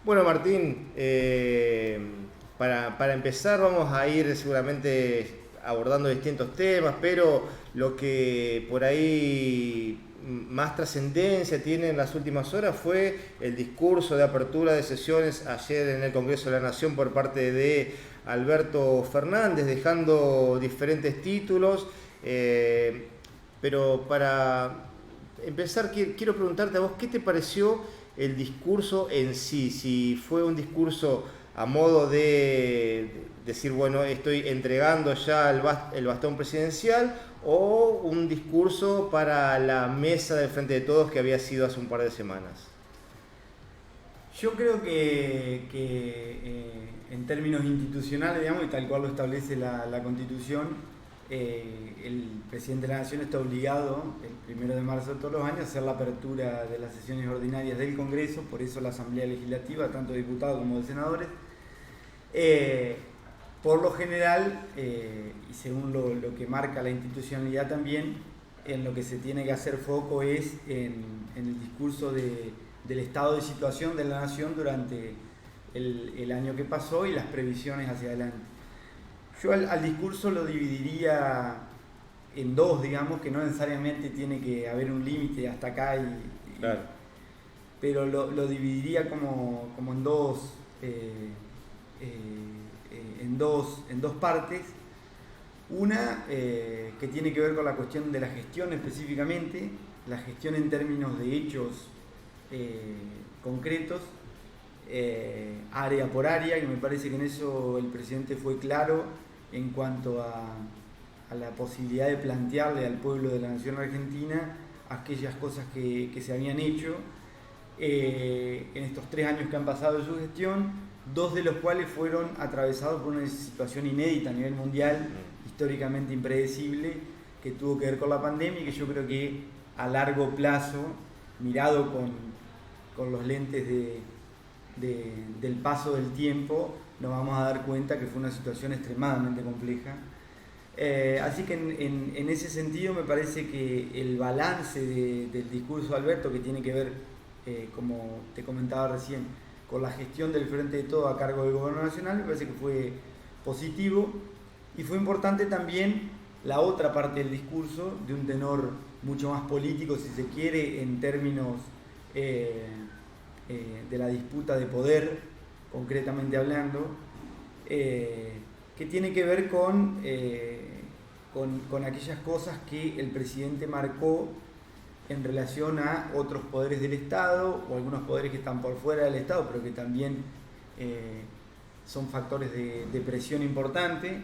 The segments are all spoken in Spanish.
Bueno, Martín, para empezar vamos a ir seguramente abordando distintos temas, pero lo que por ahí más trascendencia tiene en las últimas horas fue el discurso de apertura de sesiones ayer en el Congreso de la Nación por parte de Alberto Fernández, dejando diferentes títulos, pero para empezar quiero preguntarte a vos, ¿qué te pareció el discurso en sí? Si fue un discurso a modo de decir, bueno, estoy entregando ya el bastón presidencial, o un discurso para la mesa del Frente de Todos que había sido hace un par de semanas. Yo creo en términos institucionales, digamos, y tal cual lo establece la Constitución, el presidente de la Nación está obligado, el 1 de marzo de todos los años, a hacer la apertura de las sesiones ordinarias del Congreso, por eso la Asamblea Legislativa, tanto de diputados como de senadores. Por lo general, y según lo que marca la institucionalidad también, en lo que se tiene que hacer foco es en el discurso del estado de situación de la nación durante el año que pasó y las previsiones hacia adelante. Yo al discurso lo dividiría en dos, digamos, que no necesariamente tiene que haber un límite hasta acá, Claro. pero lo dividiría como en dos, en dos partes. Una que tiene que ver con la cuestión de la gestión específicamente, la gestión en términos de hechos concretos, área por área, y me parece que en eso el presidente fue claro en cuanto a la posibilidad de plantearle al pueblo de la nación argentina aquellas cosas que se habían hecho en estos 3 años que han pasado de su gestión, 2 de los cuales fueron atravesados por una situación inédita a nivel mundial, históricamente impredecible, que tuvo que ver con la pandemia y que yo creo que a largo plazo, mirado con los lentes del paso del tiempo, nos vamos a dar cuenta que fue una situación extremadamente compleja. Así que en ese sentido me parece que el balance del discurso de Alberto, que tiene que ver, como te comentaba recién, con la gestión del Frente de Todos a cargo del Gobierno Nacional, me parece que fue positivo. Y fue importante también la otra parte del discurso, de un tenor mucho más político, si se quiere, en términos de la disputa de poder, concretamente hablando, que tiene que ver con aquellas cosas que el presidente marcó en relación a otros poderes del Estado, o algunos poderes que están por fuera del Estado, pero que también son factores de presión importante.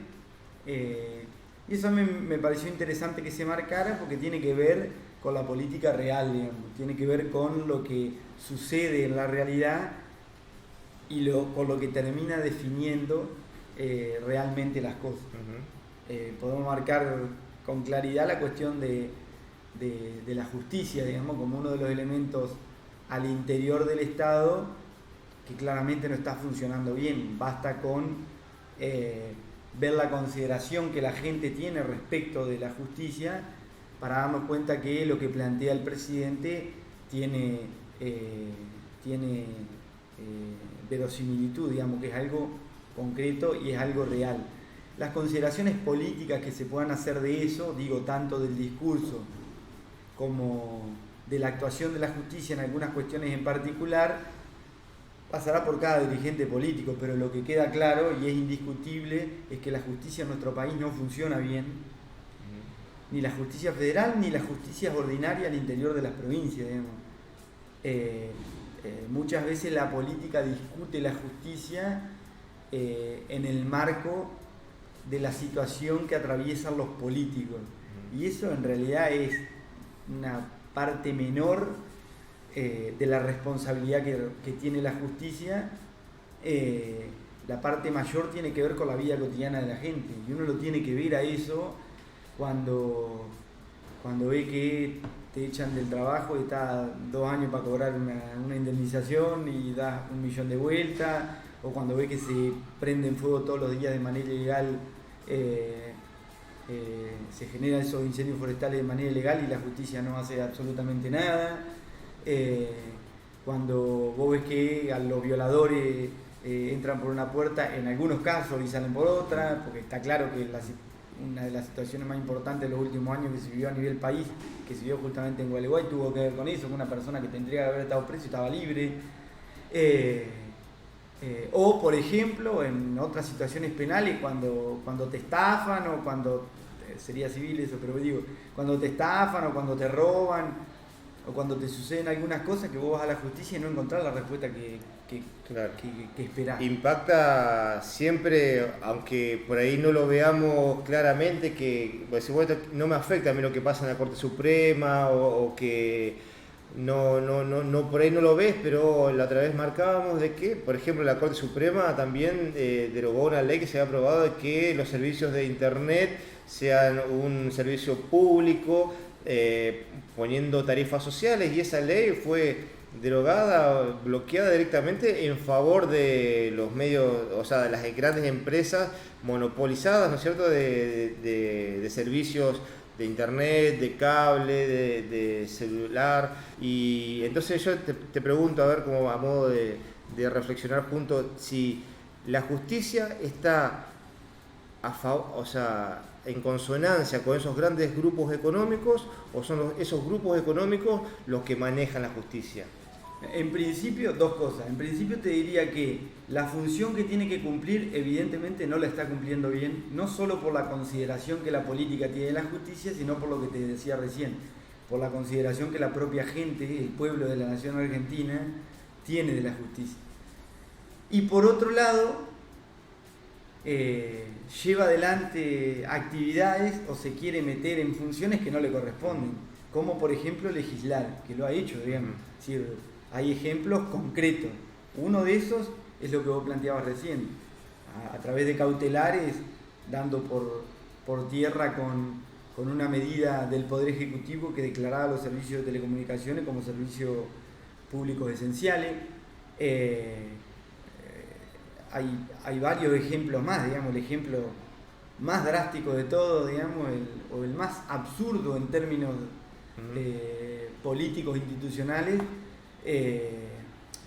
Y eso me pareció interesante que se marcara, porque tiene que ver con la política real, digamos, tiene que ver con lo que sucede en la realidad y con lo que termina definiendo realmente las cosas. Podemos marcar con claridad la cuestión de la justicia, digamos, como uno de los elementos al interior del Estado que claramente no está funcionando bien. Basta con ver la consideración que la gente tiene respecto de la justicia para darnos cuenta que lo que plantea el presidente tiene verosimilitud, digamos, que es algo concreto y es algo real. Las consideraciones políticas que se puedan hacer de eso, digo, tanto del discurso como de la actuación de la justicia en algunas cuestiones en particular, pasará por cada dirigente político, pero lo que queda claro y es indiscutible es que la justicia en nuestro país no funciona bien, ni la justicia federal ni la justicia ordinaria al interior de las provincias, digamos. Muchas veces la política discute la justicia en el marco de la situación que atraviesan los políticos, y eso en realidad es una parte menor de la responsabilidad que tiene la justicia. La parte mayor tiene que ver con la vida cotidiana de la gente, y uno lo tiene que ver a eso cuando ve que te echan del trabajo y estás 2 años para cobrar una indemnización y das 1 millón de vueltas, o cuando ve que se prenden fuego todos los días de manera ilegal, se generan esos incendios forestales de manera ilegal y la justicia no hace absolutamente nada. cuando vos ves que a los violadores entran por una puerta en algunos casos y salen por otra, porque está claro que una de las situaciones más importantes de los últimos años que se vivió a nivel país, que se vivió justamente en Gualeguay, tuvo que ver con eso, con una persona que tendría que haber estado preso y estaba libre. O, por ejemplo, en otras situaciones penales, cuando te estafan o cuando, sería civil eso, pero digo, cuando te estafan o cuando te roban o cuando te suceden algunas cosas que vos vas a la justicia y no encontrás la respuesta que esperás. Impacta siempre, aunque por ahí no lo veamos claramente, que pues, bueno, no me afecta a mí lo que pasa en la Corte Suprema o que no por ahí no lo ves, pero la otra vez marcábamos de que, por ejemplo, la Corte Suprema también derogó una ley que se había aprobado de que los servicios de Internet sean un servicio público, poniendo tarifas sociales, y esa ley fue derogada, bloqueada directamente en favor de los medios, o sea, de las grandes empresas monopolizadas, ¿no es cierto?, de servicios de internet, de cable, de celular. Y entonces yo te pregunto, a ver, como a modo de reflexionar juntos, si la justicia está o sea, en consonancia con esos grandes grupos económicos, o son esos grupos económicos los que manejan la justicia. En principio, dos cosas. En principio te diría que la función que tiene que cumplir evidentemente no la está cumpliendo bien, no solo por la consideración que la política tiene de la justicia, sino por lo que te decía recién, por la consideración que la propia gente, el pueblo de la nación argentina, tiene de la justicia. Y por otro lado, lleva adelante actividades o se quiere meter en funciones que no le corresponden, como por ejemplo legislar, que lo ha hecho, digamos. Es decir, hay ejemplos concretos. Uno de esos es lo que vos planteabas recién, a través de cautelares, dando por tierra con una medida del Poder Ejecutivo que declaraba los servicios de telecomunicaciones como servicios públicos esenciales. Hay varios ejemplos más, digamos, el ejemplo más drástico de todo, digamos, o el más absurdo en términos políticos institucionales,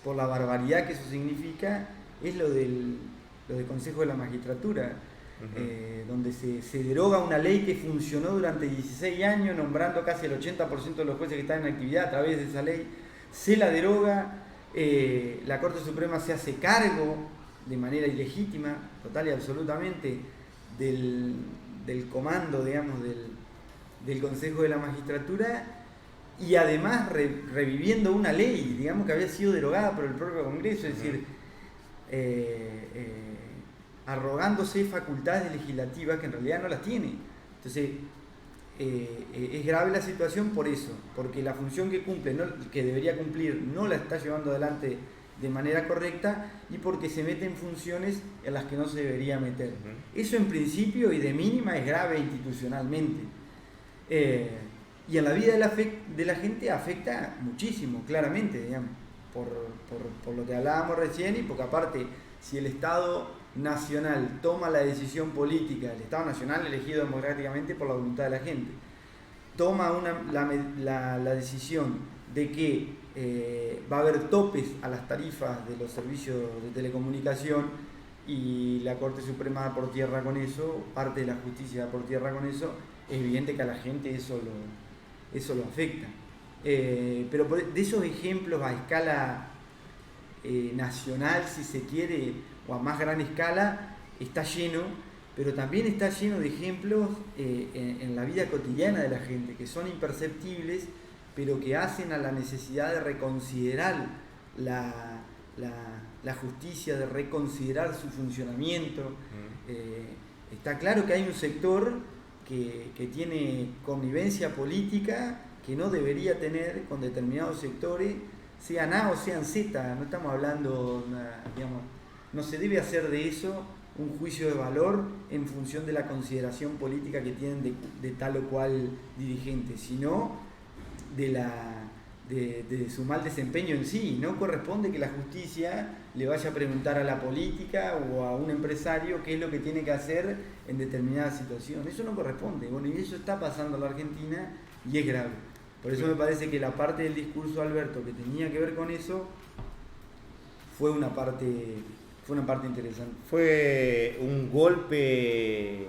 por la barbaridad que eso significa, es lo del Consejo de la Magistratura, donde se deroga una ley que funcionó durante 16 años, nombrando casi el 80% de los jueces que están en actividad a través de esa ley. Se la deroga, la Corte Suprema se hace cargo de manera ilegítima, total y absolutamente, del comando, digamos, del Consejo de la Magistratura, y además reviviendo una ley, digamos, que había sido derogada por el propio Congreso, es decir, arrogándose facultades legislativas que en realidad no las tiene. Entonces, es grave la situación por eso, porque la función que cumple, que debería cumplir, no la está llevando adelante de manera correcta, y porque se mete en funciones en las que no se debería meter. Eso en principio y de mínima es grave institucionalmente. Y en la vida de la gente afecta muchísimo, claramente, digamos, por lo que hablábamos recién, y porque aparte, si el Estado nacional toma la decisión política, el Estado nacional elegido democráticamente por la voluntad de la gente, toma la decisión de que va a haber topes a las tarifas de los servicios de telecomunicación, y la Corte Suprema da por tierra con eso, parte de la justicia da por tierra con eso, es evidente que a la gente eso lo afecta. Pero de esos ejemplos a escala nacional, si se quiere, o a más gran escala, está lleno, pero también está lleno de ejemplos en la vida cotidiana de la gente, que son imperceptibles, pero que hacen a la necesidad de reconsiderar la justicia, de reconsiderar su funcionamiento. Está claro que hay un sector que tiene connivencia política que no debería tener con determinados sectores, sean A o sean Z. No estamos hablando, digamos, no se debe hacer de eso un juicio de valor en función de la consideración política que tienen de tal o cual dirigente, sino de su mal desempeño en sí. No corresponde que la justicia le vaya a preguntar a la política o a un empresario qué es lo que tiene que hacer en determinada situación. Eso no corresponde. Bueno, y eso está pasando en la Argentina, y es grave, Por eso me parece que la parte del discurso de Alberto que tenía que ver con eso fue una parte interesante. Fue un golpe,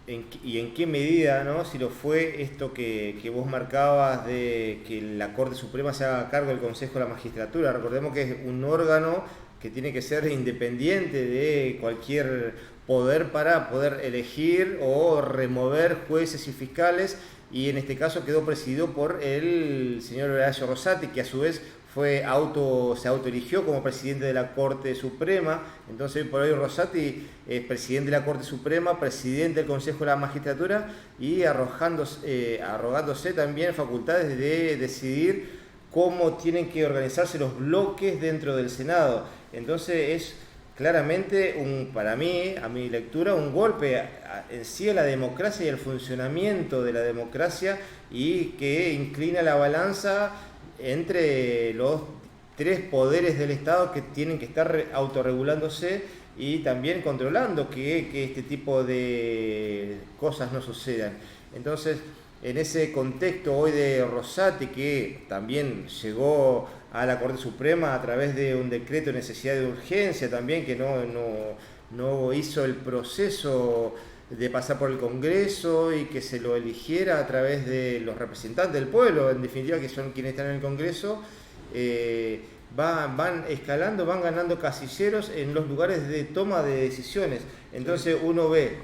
y en qué medida, ¿no? Si lo fue esto que vos marcabas de que la Corte Suprema se haga cargo del Consejo de la Magistratura. Recordemos que es un órgano que tiene que ser independiente de cualquier poder para poder elegir o remover jueces y fiscales, y en este caso quedó presidido por el señor Horacio Rosati, que a su vez se autoeligió como presidente de la Corte Suprema. Entonces, por hoy Rosati es presidente de la Corte Suprema, presidente del Consejo de la Magistratura y arrogándose también facultades de decidir cómo tienen que organizarse los bloques dentro del Senado. Entonces es claramente, para mí, a mi lectura, un golpe en sí a la democracia y al funcionamiento de la democracia, y que inclina la balanza entre los tres poderes del Estado que tienen que estar autorregulándose y también controlando que este tipo de cosas no sucedan. Entonces, en ese contexto hoy de Rosati, que también llegó a la Corte Suprema a través de un decreto de necesidad de urgencia también, que no hizo el proceso de pasar por el Congreso y que se lo eligiera a través de los representantes del pueblo, en definitiva, que son quienes están en el Congreso, van escalando, van ganando casilleros en los lugares de toma de decisiones. Entonces uno ve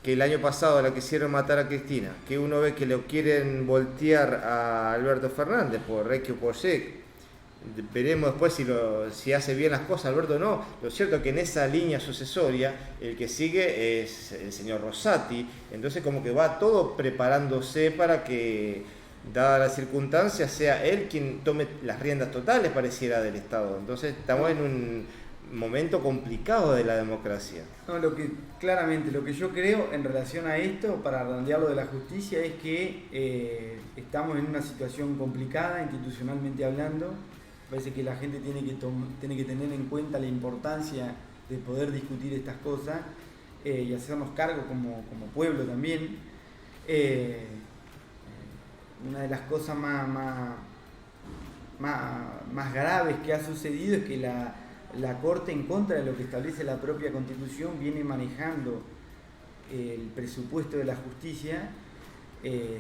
que el año pasado la quisieron matar a Cristina, que uno ve que lo quieren voltear a Alberto Fernández por X o por Y. Veremos después si hace bien las cosas Alberto o no. Lo cierto es que en esa línea sucesoria el que sigue es el señor Rosati. Entonces como que va todo preparándose para que, dadas las circunstancias, sea él quien tome las riendas totales, pareciera, del Estado. Entonces estamos en un momento complicado de la democracia. No, claramente lo que yo creo en relación a esto, para redondearlo de la justicia, es que estamos en una situación complicada institucionalmente hablando. Parece que la gente tiene que tener en cuenta la importancia de poder discutir estas cosas y hacernos cargo como pueblo también. Una de las cosas más graves que ha sucedido es que la Corte, en contra de lo que establece la propia Constitución, viene manejando el presupuesto de la justicia,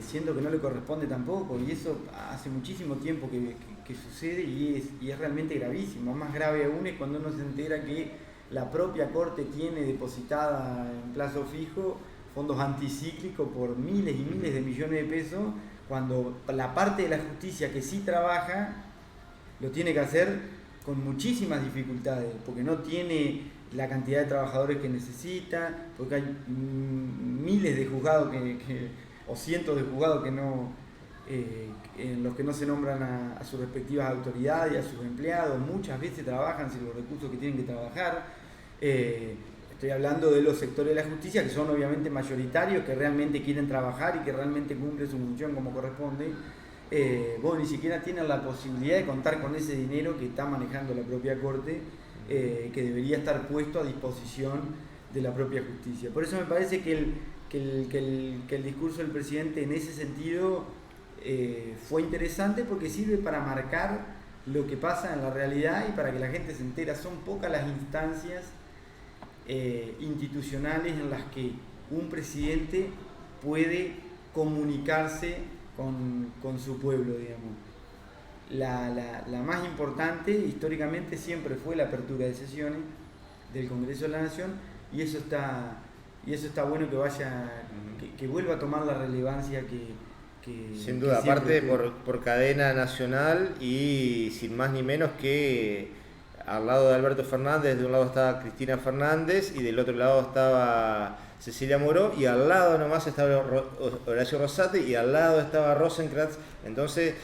siendo que no le corresponde tampoco, y eso hace muchísimo tiempo que sucede y es realmente gravísimo. Más grave aún es cuando uno se entera que la propia Corte tiene depositada en plazo fijo fondos anticíclicos por miles y miles de millones de pesos, cuando la parte de la justicia que sí trabaja lo tiene que hacer con muchísimas dificultades, porque no tiene la cantidad de trabajadores que necesita, porque hay miles de juzgados o cientos de juzgados que en los que no se nombran a sus respectivas autoridades y a sus empleados. Muchas veces trabajan sin los recursos que tienen que trabajar. Estoy hablando de los sectores de la justicia que son obviamente mayoritarios, que realmente quieren trabajar y que realmente cumplen su función como corresponde. Vos ni siquiera tienen la posibilidad de contar con ese dinero que está manejando la propia Corte, que debería estar puesto a disposición de la propia justicia. Por eso me parece que el discurso del presidente en ese sentido fue interesante, porque sirve para marcar lo que pasa en la realidad y para que la gente se entera. Son pocas las instancias institucionales en las que un presidente puede comunicarse con su pueblo, digamos. La más importante históricamente siempre fue la apertura de sesiones del Congreso de la Nación, y eso está bueno que vaya, que vuelva a tomar la relevancia que sin duda, que aparte por cadena nacional, y sin más ni menos que al lado de Alberto Fernández, de un lado estaba Cristina Fernández y del otro lado estaba Cecilia Moró, y al lado nomás estaba Horacio Rosati y al lado estaba Rosenkrantz. Entonces,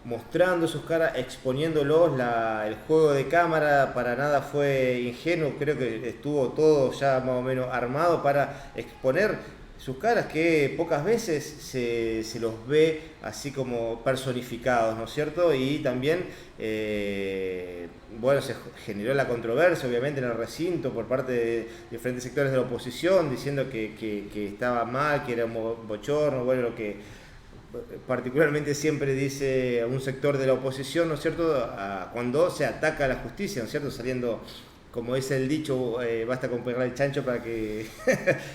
mostrando sus caras, exponiéndolos, el juego de cámara para nada fue ingenuo. Creo que estuvo todo ya más o menos armado para exponer sus caras, que pocas veces se los ve así como personificados, ¿no es cierto? Y también, se generó la controversia, obviamente, en el recinto por parte de diferentes sectores de la oposición, diciendo que estaba mal, que era un bochorno, lo que particularmente siempre dice a un sector de la oposición, ¿no es cierto?, cuando se ataca a la justicia, ¿no es cierto?, saliendo, como dice el dicho, basta con pegar el chancho para que,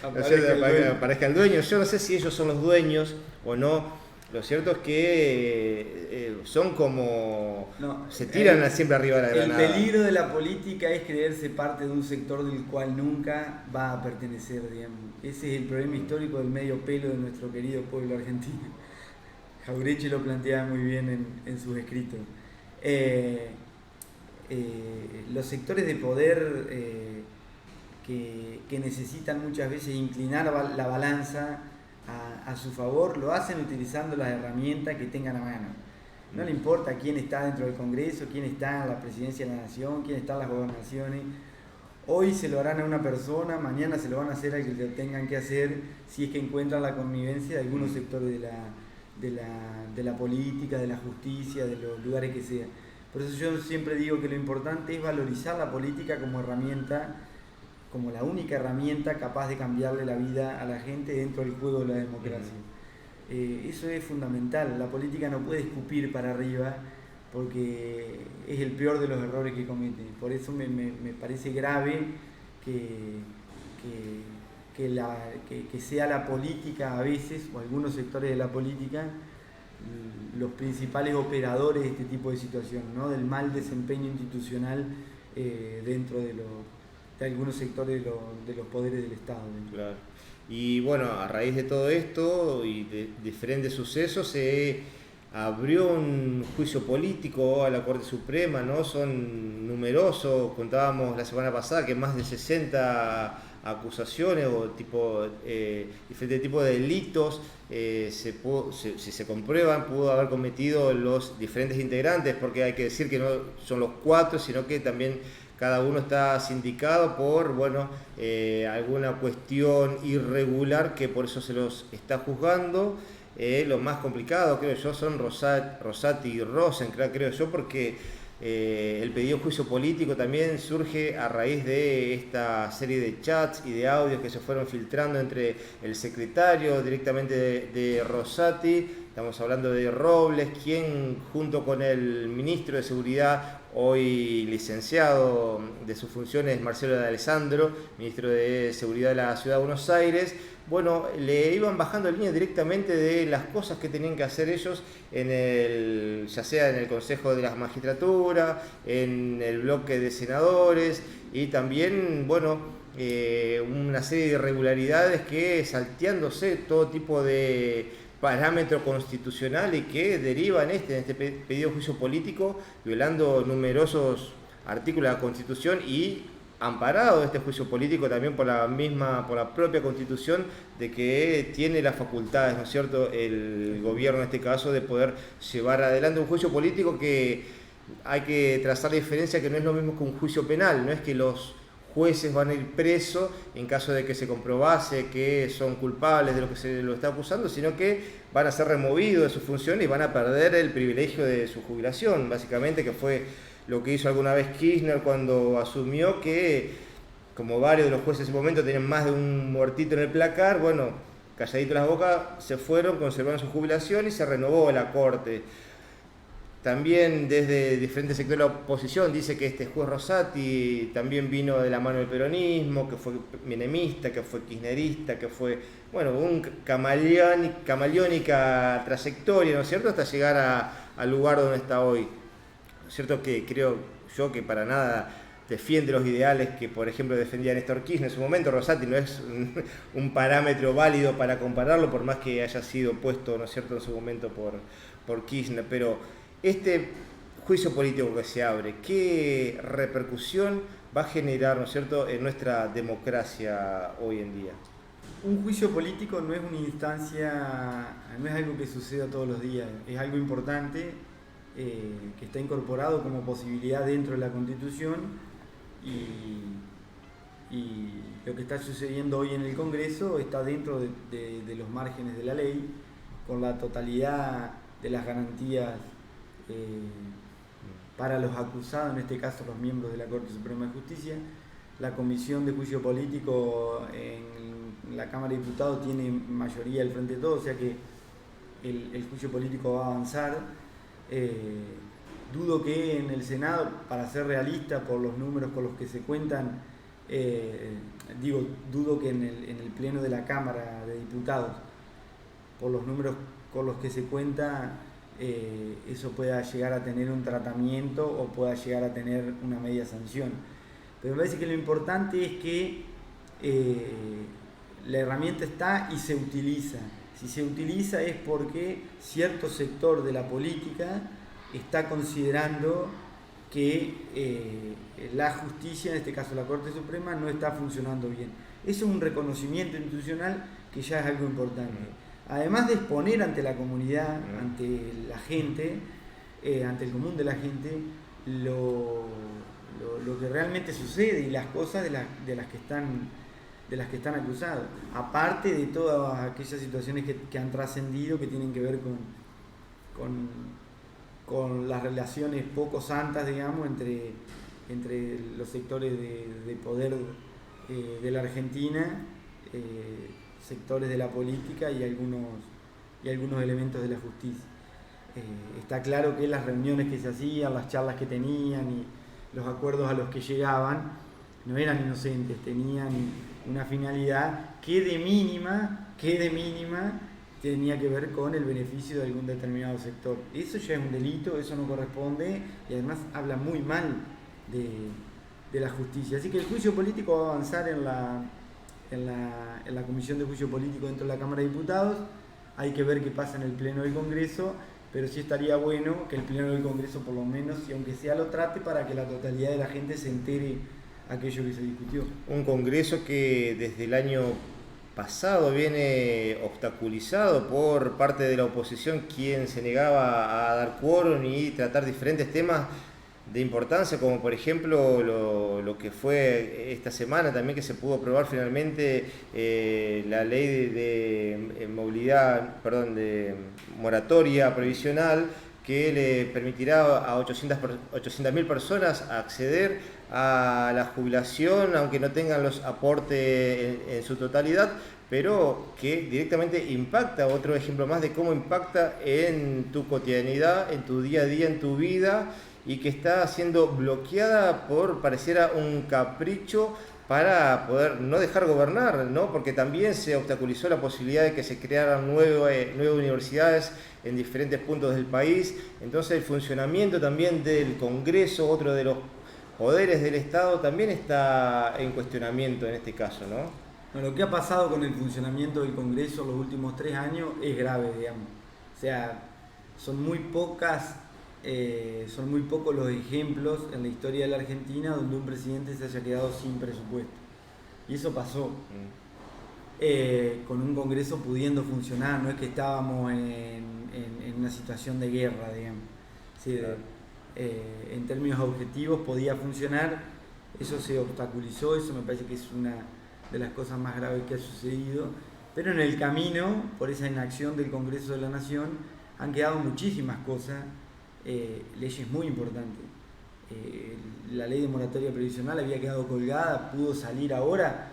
¿no es cierto?, para que aparezca el dueño. Yo no sé si ellos son los dueños o no. Lo cierto es que son como... se tiran siempre arriba de la granada. El peligro de la política es creerse parte de un sector del cual nunca va a pertenecer, digamos. Ese es el problema histórico del medio pelo de nuestro querido pueblo argentino. Jauretche lo planteaba muy bien en sus escritos. Los sectores de poder que necesitan muchas veces inclinar la balanza a su favor, lo hacen utilizando las herramientas que tengan a mano. No le importa quién está dentro del Congreso, quién está en la presidencia de la Nación, quién está en las gobernaciones. Hoy se lo harán a una persona, mañana se lo van a hacer al que lo tengan que hacer, si es que encuentran la connivencia de algunos sectores de la política, de la justicia, de los lugares que sea. Por eso yo siempre digo que lo importante es valorizar la política como herramienta, como la única herramienta capaz de cambiarle la vida a la gente dentro del juego de la democracia. Eso es fundamental. La política no puede escupir para arriba porque es el peor de los errores que comete. Por eso me parece grave que sea la política a veces, o algunos sectores de la política, los principales operadores de este tipo de situación, ¿no?, del mal desempeño institucional dentro de algunos sectores de los poderes del Estado. Claro. Y bueno, a raíz de todo esto y de diferentes sucesos se abrió un juicio político a la Corte Suprema, ¿no? Son numerosos, contábamos la semana pasada que más de 60 acusaciones o diferentes tipos de delitos si se comprueban pudo haber cometido los diferentes integrantes, porque hay que decir que no son los 4, sino que también cada uno está sindicado por alguna cuestión irregular que por eso se los está juzgando. Lo más complicado, creo yo, son Rosati y Rosenkrantz, creo yo, porque el pedido de juicio político también surge a raíz de esta serie de chats y de audios que se fueron filtrando entre el secretario directamente de Rosati, estamos hablando de Robles, quien junto con el ministro de Seguridad, hoy licenciado de sus funciones, Marcelo de Alessandro, ministro de Seguridad de la Ciudad de Buenos Aires, le iban bajando línea directamente de las cosas que tenían que hacer ellos ya sea en el Consejo de la Magistratura, en el bloque de senadores y también, una serie de irregularidades que salteándose todo tipo de parámetro constitucional y que deriva en este pedido de juicio político, violando numerosos artículos de la Constitución y amparado este juicio político también por la propia Constitución, de que tiene las facultades, ¿no es cierto?, el gobierno en este caso, de poder llevar adelante un juicio político, que hay que trazar la diferencia, que no es lo mismo que un juicio penal. No es que los jueces van a ir presos en caso de que se comprobase que son culpables de lo que se lo está acusando, sino que van a ser removidos de sus funciones y van a perder el privilegio de su jubilación, básicamente, que fue lo que hizo alguna vez Kirchner cuando asumió, que como varios de los jueces en ese momento tenían más de un muertito en el placar, calladitos las bocas, se fueron, conservaron su jubilación y se renovó la Corte. También desde diferentes sectores de la oposición dice que este juez Rosati también vino de la mano del peronismo, que fue menemista, que fue kirchnerista, que fue, un camaleónica trayectoria, ¿no es cierto?, hasta llegar al lugar donde está hoy. ¿No es cierto? Que creo yo que para nada defiende los ideales que, por ejemplo, defendía Néstor Kirchner en su momento. Rosati no es un parámetro válido para compararlo, por más que haya sido puesto, ¿no es cierto?, en su momento por Kirchner. Pero este juicio político que se abre, ¿qué repercusión va a generar, ¿no es cierto?, en nuestra democracia hoy en día? Un juicio político no es una instancia, no es algo que suceda todos los días, es algo importante, que está incorporado como posibilidad dentro de la Constitución, y lo que está sucediendo hoy en el Congreso está dentro de los márgenes de la ley, con la totalidad de las garantías para los acusados, en este caso los miembros de la Corte Suprema de Justicia. La Comisión de Juicio Político en la Cámara de Diputados tiene mayoría del Frente de Todos, o sea que el juicio político va a avanzar. Dudo que en el Senado, para ser realista por los números con los que se cuentan, dudo que en el Pleno de la Cámara de Diputados, por los números con los que se cuenta, eso pueda llegar a tener un tratamiento o pueda llegar a tener una media sanción. Pero me parece que lo importante es que la herramienta está y se utiliza. Si se utiliza es porque cierto sector de la política está considerando que la justicia, en este caso la Corte Suprema, no está funcionando bien. Eso es un reconocimiento institucional que ya es algo importante. Además de exponer ante la comunidad, ante la gente, ante el común de la gente, lo que realmente sucede y las cosas de las que están acusados. Aparte de todas aquellas situaciones que han trascendido, que tienen que ver con las relaciones poco santas, digamos, entre los sectores de poder de la Argentina, sectores de la política y algunos elementos de la justicia. Está claro que las reuniones que se hacían, las charlas que tenían y los acuerdos a los que llegaban no eran inocentes, tenían una finalidad que de mínima tenía que ver con el beneficio de algún determinado sector. Eso ya es un delito, eso no corresponde y además habla muy mal de la justicia. Así que el juicio político va a avanzar en la Comisión de Juicio Político dentro de la Cámara de Diputados. Hay que ver qué pasa en el Pleno del Congreso, pero sí estaría bueno que el Pleno del Congreso por lo menos, y aunque sea, lo trate para que la totalidad de la gente se entere aquello que se discutió. Un Congreso que desde el año pasado viene obstaculizado por parte de la oposición, quien se negaba a dar quórum y tratar diferentes temas de importancia, como por ejemplo lo que fue esta semana también, que se pudo aprobar finalmente la ley de moratoria previsional, que le permitirá a 800.000 personas acceder a la jubilación, aunque no tengan los aportes en su totalidad, pero que directamente impacta, otro ejemplo más de cómo impacta en tu cotidianidad, en tu día a día, en tu vida, y que está siendo bloqueada por, pareciera, un capricho para poder no dejar gobernar, ¿no? Porque también se obstaculizó la posibilidad de que se crearan nuevas universidades en diferentes puntos del país. Entonces el funcionamiento también del Congreso, otro de los poderes del Estado, también está en cuestionamiento en este caso, ¿no? Bueno, lo que ha pasado con el funcionamiento del Congreso los últimos 3 años es grave, digamos. O sea, son muy pocos los ejemplos en la historia de la Argentina donde un presidente se haya quedado sin presupuesto. Y eso pasó. Con un Congreso pudiendo funcionar, no es que estábamos en una situación de guerra, digamos. Sí, en términos objetivos podía funcionar, eso se obstaculizó, eso me parece que es una de las cosas más graves que ha sucedido, pero en el camino, por esa inacción del Congreso de la Nación, han quedado muchísimas cosas, leyes muy importantes. La ley de moratoria previsional había quedado colgada, pudo salir ahora,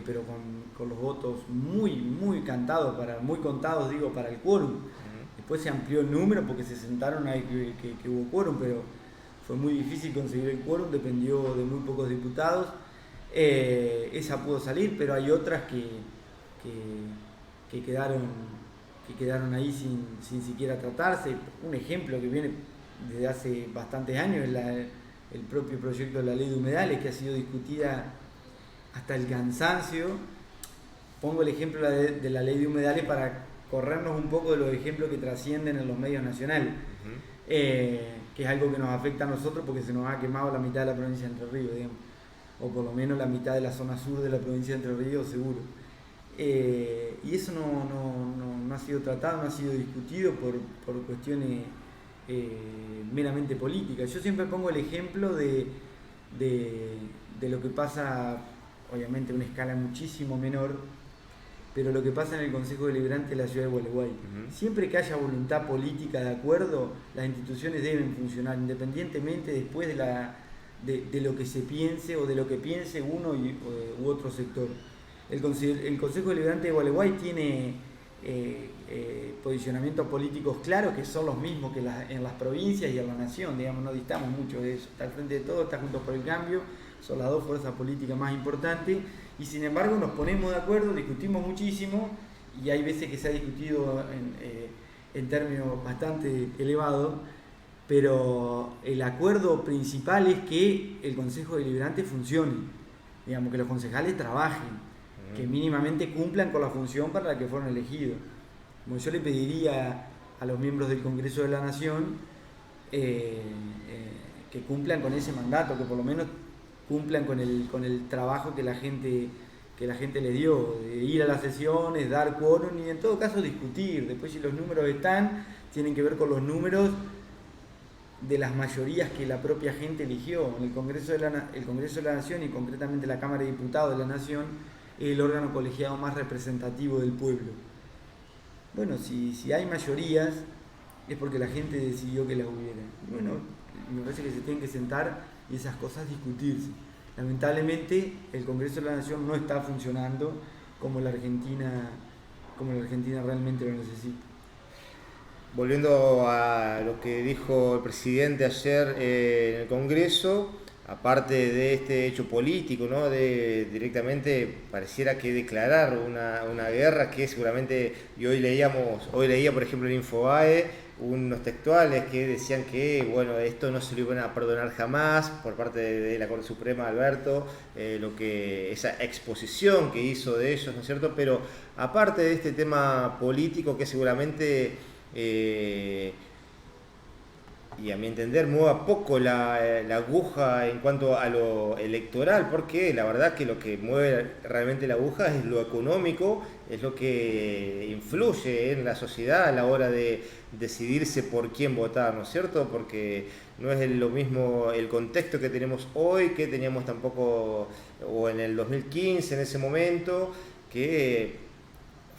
pero con los votos muy contados para el quórum. Después se amplió el número porque se sentaron ahí que hubo quórum, pero fue muy difícil conseguir el quórum, dependió de muy pocos diputados. Esa pudo salir, pero hay otras que quedaron ahí sin siquiera tratarse. Un ejemplo que viene desde hace bastantes años es el propio proyecto de la ley de humedales, que ha sido discutida hasta el cansancio. Pongo el ejemplo de la ley de humedales para corrernos un poco de los ejemplos que trascienden en los medios nacionales, que es algo que nos afecta a nosotros porque se nos ha quemado la mitad de la provincia de Entre Ríos, digamos, o por lo menos la mitad de la zona sur de la provincia de Entre Ríos, seguro. Y eso no ha sido tratado, no ha sido discutido por cuestiones meramente políticas. Yo siempre pongo el ejemplo de lo que pasa, obviamente a una escala muchísimo menor, pero lo que pasa en el Consejo Deliberante de la Ciudad de Gualeguay. Siempre que haya voluntad política de acuerdo, las instituciones deben funcionar, independientemente después de lo que se piense o de lo que piense uno u otro sector. El Consejo Deliberante de Gualeguay tiene posicionamientos políticos claros que son los mismos que en las provincias y en la nación, digamos, no distamos mucho de eso. Está al frente de todo, está Juntos por el Cambio, son las dos fuerzas políticas más importantes, y sin embargo nos ponemos de acuerdo, discutimos muchísimo, y hay veces que se ha discutido en términos bastante elevados, pero el acuerdo principal es que el Consejo Deliberante funcione, digamos, que los concejales trabajen, que mínimamente cumplan con la función para la que fueron elegidos. Como yo le pediría a los miembros del Congreso de la Nación que cumplan con ese mandato, que por lo menos cumplan con el trabajo que la gente les dio, de ir a las sesiones, dar quórum y en todo caso discutir. Después, si los números están, tienen que ver con los números de las mayorías que la propia gente eligió. El Congreso de la Nación, y concretamente la Cámara de Diputados de la Nación, es el órgano colegiado más representativo del pueblo. Bueno, si hay mayorías es porque la gente decidió que las hubiera. Bueno, me parece que se tienen que sentar y esas cosas discutirse. Lamentablemente el Congreso de la Nación no está funcionando como la Argentina realmente lo necesita. Volviendo a lo que dijo el presidente ayer en el Congreso, aparte de este hecho político, ¿no? De directamente pareciera que declarar una guerra que seguramente, y hoy leía por ejemplo en Infobae unos textuales que decían que bueno, esto no se lo iban a perdonar jamás por parte de la Corte Suprema, Alberto, esa exposición que hizo de ellos, ¿no es cierto? Pero aparte de este tema político que seguramente y a mi entender mueva poco la aguja en cuanto a lo electoral, porque la verdad que lo que mueve realmente la aguja es lo económico, es lo que influye en la sociedad a la hora de decidirse por quién votar, ¿no es cierto? Porque no es lo mismo el contexto que tenemos hoy que teníamos tampoco, o en el 2015 en ese momento, que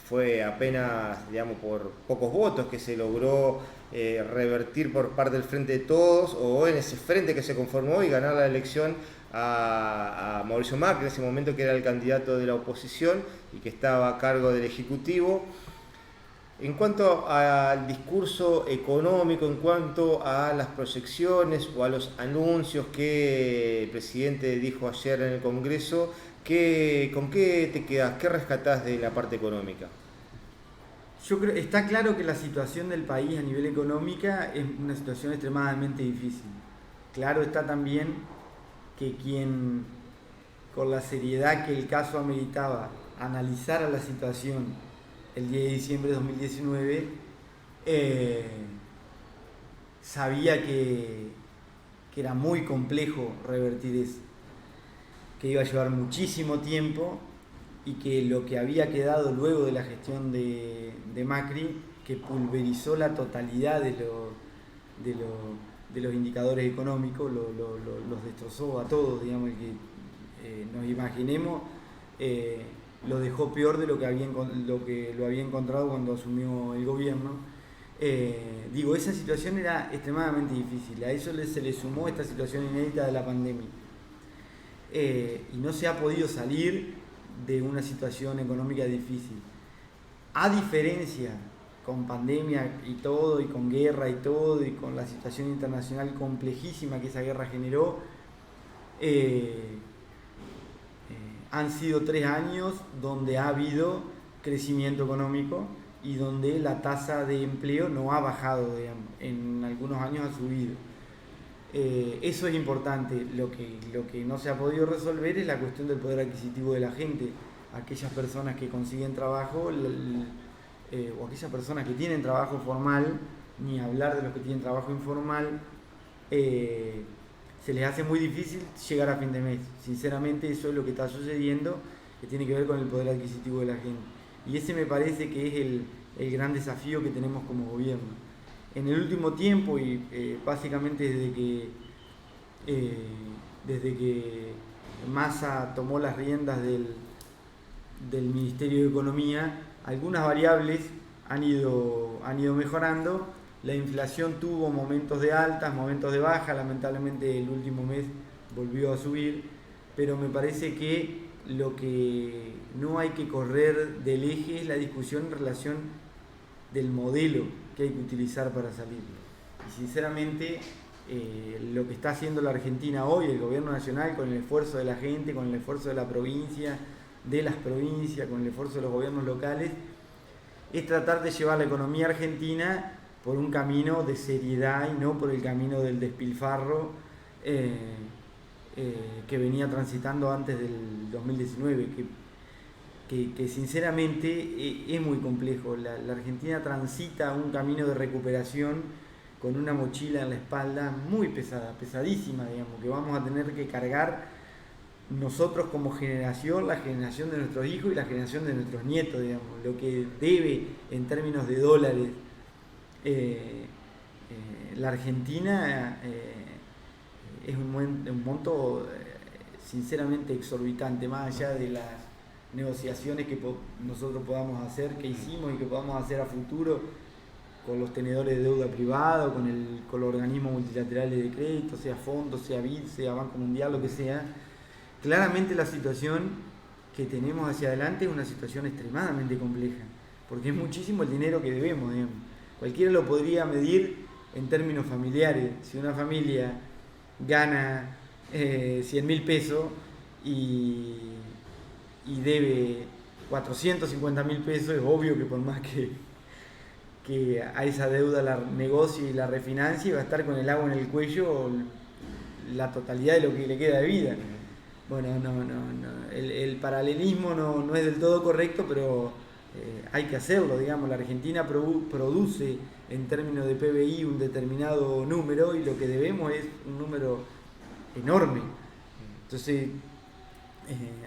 fue apenas, digamos, por pocos votos que se logró revertir por parte del Frente de Todos, o en ese frente que se conformó y ganar la elección a Mauricio Macri, en ese momento que era el candidato de la oposición y que estaba a cargo del Ejecutivo. En cuanto al discurso económico, en cuanto a las proyecciones o a los anuncios que el presidente dijo ayer en el Congreso, ¿con qué te quedás? ¿Qué rescatás de la parte económica? Yo creo, está claro que la situación del país a nivel económica es una situación extremadamente difícil. Claro está también que quien, con la seriedad que el caso ameritaba, analizara la situación el 10 de diciembre de 2019, sabía que era muy complejo revertir eso, que iba a llevar muchísimo tiempo, y que lo que había quedado luego de la gestión de Macri, que pulverizó la totalidad de los indicadores económicos, los destrozó a todos, digamos, el que nos imaginemos, lo dejó peor de lo que lo había encontrado cuando asumió el gobierno. Esa situación era extremadamente difícil. A eso se le sumó esta situación inédita de la pandemia. Y no se ha podido salir de una situación económica difícil. A diferencia, con pandemia y todo, y con guerra y todo, y con la situación internacional complejísima que esa guerra generó, han sido 3 años donde ha habido crecimiento económico y donde la tasa de empleo no ha bajado, digamos, en algunos años ha subido. Eso es importante. Lo que no se ha podido resolver es la cuestión del poder adquisitivo de la gente. Aquellas personas que consiguen trabajo, o aquellas personas que tienen trabajo formal, ni hablar de los que tienen trabajo informal, se les hace muy difícil llegar a fin de mes. Sinceramente, eso es lo que está sucediendo, que tiene que ver con el poder adquisitivo de la gente. Y ese me parece que es el gran desafío que tenemos como gobierno. En el último tiempo, y básicamente desde que Massa tomó las riendas del Ministerio de Economía, algunas variables han ido mejorando. La inflación tuvo momentos de altas, momentos de baja, lamentablemente el último mes volvió a subir, pero me parece que lo que no hay que correr del eje es la discusión en relación del modelo que hay que utilizar para salir. Y sinceramente, lo que está haciendo la Argentina hoy, el gobierno nacional, con el esfuerzo de la gente, con el esfuerzo de la provincia, de las provincias, con el esfuerzo de los gobiernos locales, es tratar de llevar la economía argentina por un camino de seriedad y no por el camino del despilfarro que venía transitando antes del 2019, que sinceramente es muy complejo. La Argentina transita un camino de recuperación con una mochila en la espalda muy pesada, pesadísima, digamos, que vamos a tener que cargar nosotros como generación, la generación de nuestros hijos y la generación de nuestros nietos, digamos, lo que debe en términos de dólares la Argentina es un monto sinceramente exorbitante, más allá de las negociaciones que nosotros podamos hacer, que hicimos y que podamos hacer a futuro con los tenedores de deuda privada, con los organismos multilaterales de crédito, sea fondos, sea BID, sea Banco Mundial, lo que sea. Claramente la situación que tenemos hacia adelante es una situación extremadamente compleja, porque es muchísimo el dinero que debemos, digamos. Cualquiera lo podría medir en términos familiares. Si una familia gana 100.000 pesos y debe 450.000 pesos, es obvio que por más que a esa deuda la negocie y la refinancie, va a estar con el agua en el cuello la totalidad de lo que le queda de vida. Bueno, el paralelismo no es del todo correcto, pero hay que hacerlo, digamos. La Argentina produce en términos de PBI un determinado número y lo que debemos es un número enorme. Entonces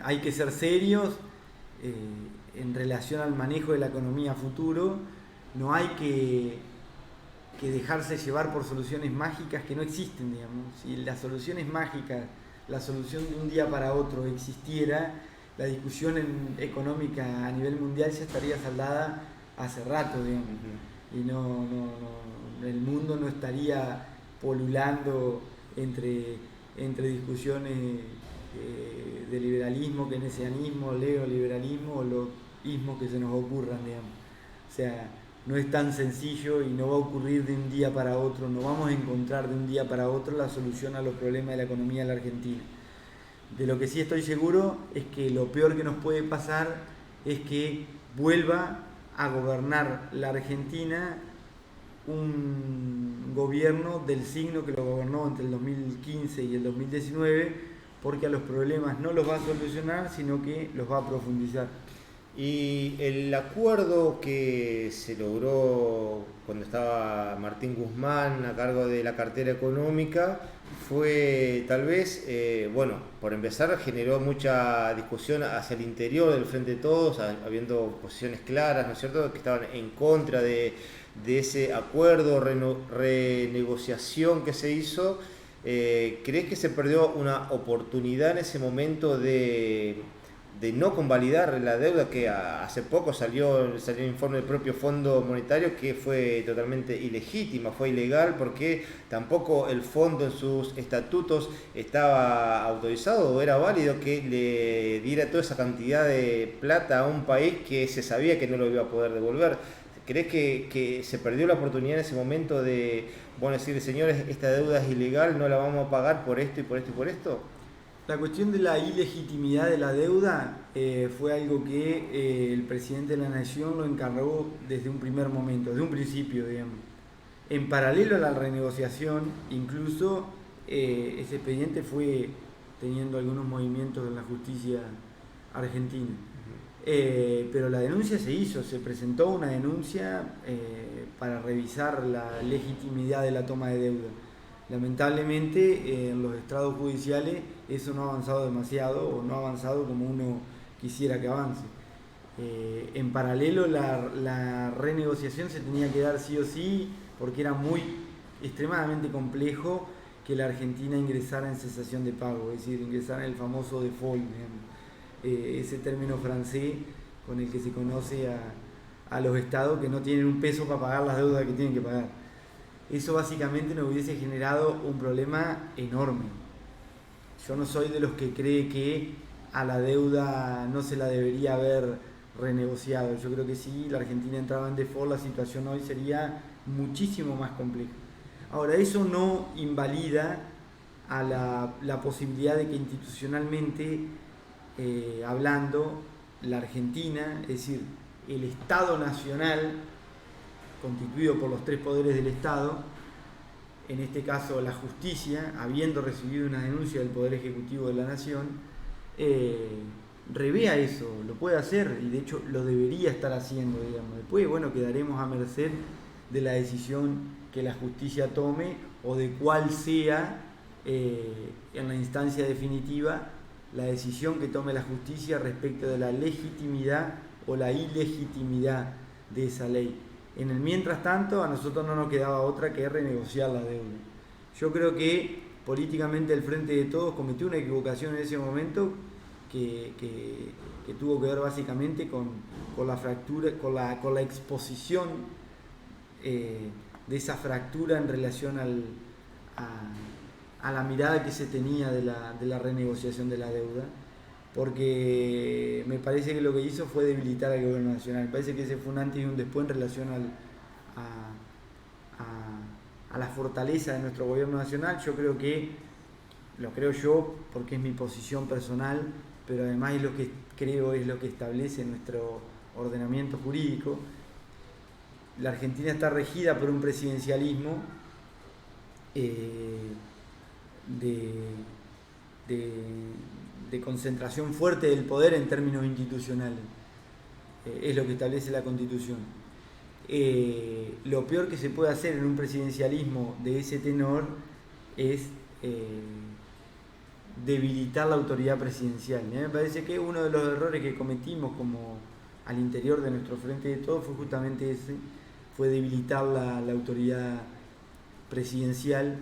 hay que ser serios en relación al manejo de la economía a futuro. No hay que dejarse llevar por soluciones mágicas que no existen, digamos. Si las soluciones mágicas, la solución de un día para otro existiera, la discusión económica a nivel mundial ya estaría saldada hace rato, digamos. Y el mundo no estaría polulando entre discusiones de liberalismo, keynesianismo, neoliberalismo o los ismos que se nos ocurran, digamos. O sea, no es tan sencillo y no va a ocurrir de un día para otro, no vamos a encontrar de un día para otro la solución a los problemas de la economía de la Argentina. De lo que sí estoy seguro es que lo peor que nos puede pasar es que vuelva a gobernar la Argentina un gobierno del signo que lo gobernó entre el 2015 y el 2019, porque a los problemas no los va a solucionar, sino que los va a profundizar. Y el acuerdo que se logró cuando estaba Martín Guzmán a cargo de la cartera económica fue tal vez, por empezar generó mucha discusión hacia el interior del Frente de Todos, habiendo posiciones claras, ¿no es cierto?, que estaban en contra de ese acuerdo, renegociación que se hizo. ¿Crees que se perdió una oportunidad en ese momento de no convalidar la deuda que hace poco salió un informe del propio Fondo Monetario que fue totalmente ilegítima, fue ilegal porque tampoco el fondo en sus estatutos estaba autorizado o era válido que le diera toda esa cantidad de plata a un país que se sabía que no lo iba a poder devolver? ¿Crees que se perdió la oportunidad en ese momento de decirle, señores, esta deuda es ilegal, no la vamos a pagar por esto y por esto y por esto? La cuestión de la ilegitimidad de la deuda fue algo que el presidente de la Nación lo encargó desde un primer momento, desde un principio, digamos. En paralelo a la renegociación, incluso ese expediente fue teniendo algunos movimientos en la justicia argentina. Pero la denuncia se hizo, se presentó una denuncia para revisar la legitimidad de la toma de deuda. Lamentablemente en los estrados judiciales eso no ha avanzado demasiado o no ha avanzado como uno quisiera que avance. En paralelo la renegociación se tenía que dar sí o sí porque era extremadamente complejo que la Argentina ingresara en cesación de pago, es decir, ingresara en el famoso default, ese término francés con el que se conoce a los estados que no tienen un peso para pagar las deudas que tienen que pagar. Eso básicamente nos hubiese generado un problema enorme. Yo no soy de los que cree que a la deuda no se la debería haber renegociado. Yo creo que si la Argentina entraba en default, la situación hoy sería muchísimo más compleja. Ahora, eso no invalida a la posibilidad de que institucionalmente hablando, la Argentina, es decir, el Estado Nacional, constituido por los tres poderes del Estado, en este caso la justicia, habiendo recibido una denuncia del Poder Ejecutivo de la Nación, revea eso, lo puede hacer y de hecho lo debería estar haciendo, digamos. Después, bueno, quedaremos a merced de la decisión que la justicia tome o de cuál sea en la instancia definitiva la decisión que tome la justicia respecto de la legitimidad o la ilegitimidad de esa ley. En el mientras tanto, a nosotros no nos quedaba otra que renegociar la deuda. Yo creo que políticamente el Frente de Todos cometió una equivocación en ese momento que tuvo que ver básicamente con la fractura, con la exposición de esa fractura en relación a la mirada que se tenía de la renegociación de la deuda, porque me parece que lo que hizo fue debilitar al gobierno nacional. Me parece que ese fue un antes y un después en relación a la fortaleza de nuestro gobierno nacional. Yo creo que, lo creo yo porque es mi posición personal, pero además es lo que creo es lo que establece nuestro ordenamiento jurídico. La Argentina está regida por un presidencialismo de concentración fuerte del poder en términos institucionales. Es lo que establece la Constitución. Lo peor que se puede hacer en un presidencialismo de ese tenor es debilitar la autoridad presidencial. Me parece que uno de los errores que cometimos como al interior de nuestro Frente de Todos fue justamente ese, fue debilitar la autoridad presidencial,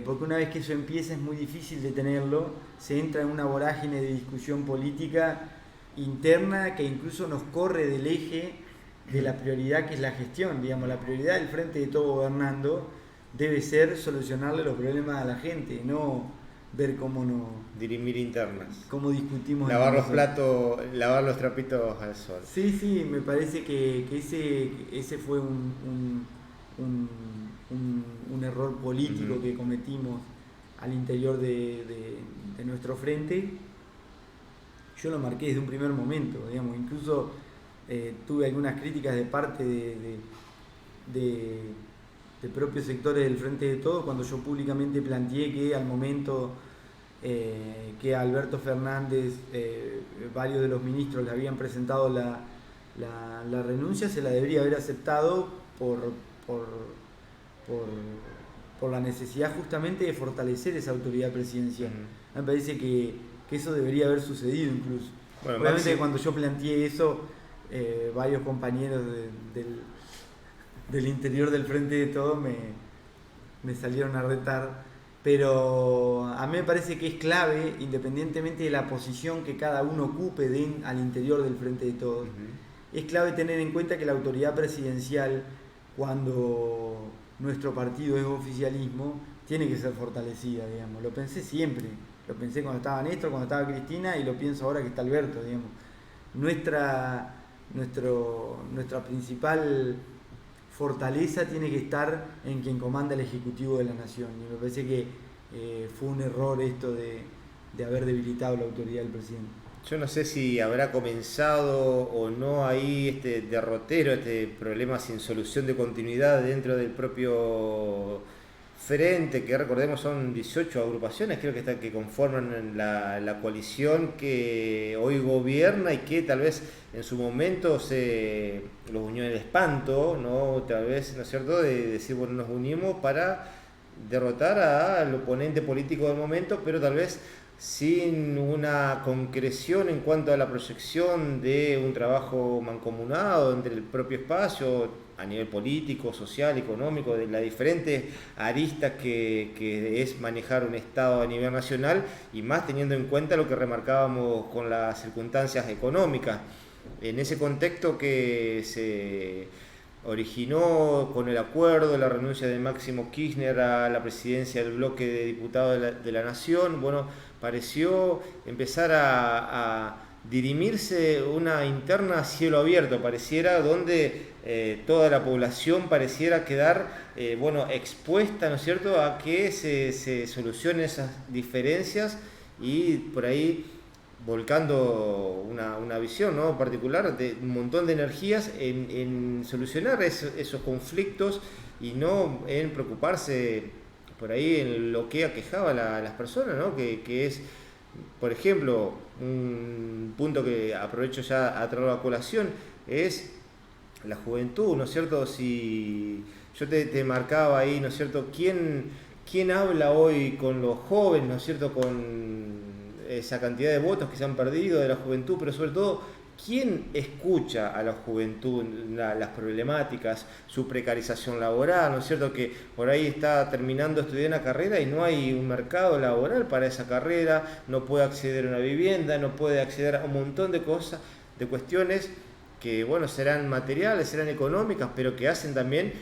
porque una vez que eso empieza es muy difícil detenerlo, se entra en una vorágine de discusión política interna que incluso nos corre del eje de la prioridad que es la gestión. Digamos, la prioridad del Frente de Todos gobernando debe ser solucionarle los problemas a la gente, no ver cómo no dirimir internas, cómo discutimos, lavar los platos, lavar los trapitos al sol. Sí, me parece que ese fue un error político que cometimos al interior de nuestro frente. Yo lo marqué desde un primer momento, digamos, incluso tuve algunas críticas de parte de propios sectores del Frente de Todos cuando yo públicamente planteé que al momento que Alberto Fernández, varios de los ministros le habían presentado la renuncia, se la debería haber aceptado por la necesidad justamente de fortalecer esa autoridad presidencial. Me parece que eso debería haber sucedido incluso. Bueno, obviamente cuando yo planteé eso, varios compañeros del interior del Frente de Todos me salieron a retar, pero a mí me parece que es clave, independientemente de la posición que cada uno ocupe al interior del Frente de Todos, es clave tener en cuenta que la autoridad presidencial, cuando nuestro partido es oficialismo, tiene que ser fortalecida, digamos. Lo pensé siempre, lo pensé cuando estaba Néstor, cuando estaba Cristina, y lo pienso ahora que está Alberto, digamos. Nuestra principal fortaleza tiene que estar en quien comanda el Ejecutivo de la Nación, y me parece que fue un error esto de haber debilitado la autoridad del presidente. Yo no sé si habrá comenzado o no ahí este derrotero, este problema sin solución de continuidad dentro del propio frente, que recordemos son 18 agrupaciones, creo que conforman la coalición que hoy gobierna y que tal vez en su momento los unió en el espanto, ¿no? Tal vez, ¿no es cierto?, de decir, bueno, nos unimos para derrotar al oponente político del momento, pero tal vez sin una concreción en cuanto a la proyección de un trabajo mancomunado entre el propio espacio a nivel político, social, económico, de las diferentes aristas que es manejar un Estado a nivel nacional, y más teniendo en cuenta lo que remarcábamos con las circunstancias económicas. En ese contexto que originó con el acuerdo la renuncia de Máximo Kirchner a la presidencia del bloque de diputados de la Nación. Bueno, pareció empezar a dirimirse una interna a cielo abierto, pareciera, donde toda la población pareciera quedar expuesta, ¿no es cierto?, a que se solucionen esas diferencias y por ahí volcando una visión, ¿no?, particular de un montón de energías en solucionar esos conflictos y no en preocuparse por ahí en lo que aquejaba a las personas, ¿no?, que es, por ejemplo, un punto que aprovecho ya a traer a colación, es la juventud, ¿no es cierto? Si yo te marcaba ahí, ¿no es cierto?, ¿quién habla hoy con los jóvenes, ¿no es cierto?, con esa cantidad de votos que se han perdido de la juventud, pero sobre todo, ¿quién escucha a la juventud las problemáticas, su precarización laboral, ¿no es cierto?, que por ahí está terminando de estudiar una carrera y no hay un mercado laboral para esa carrera, no puede acceder a una vivienda, no puede acceder a un montón de cosas, de cuestiones que, bueno, serán materiales, serán económicas, pero que hacen también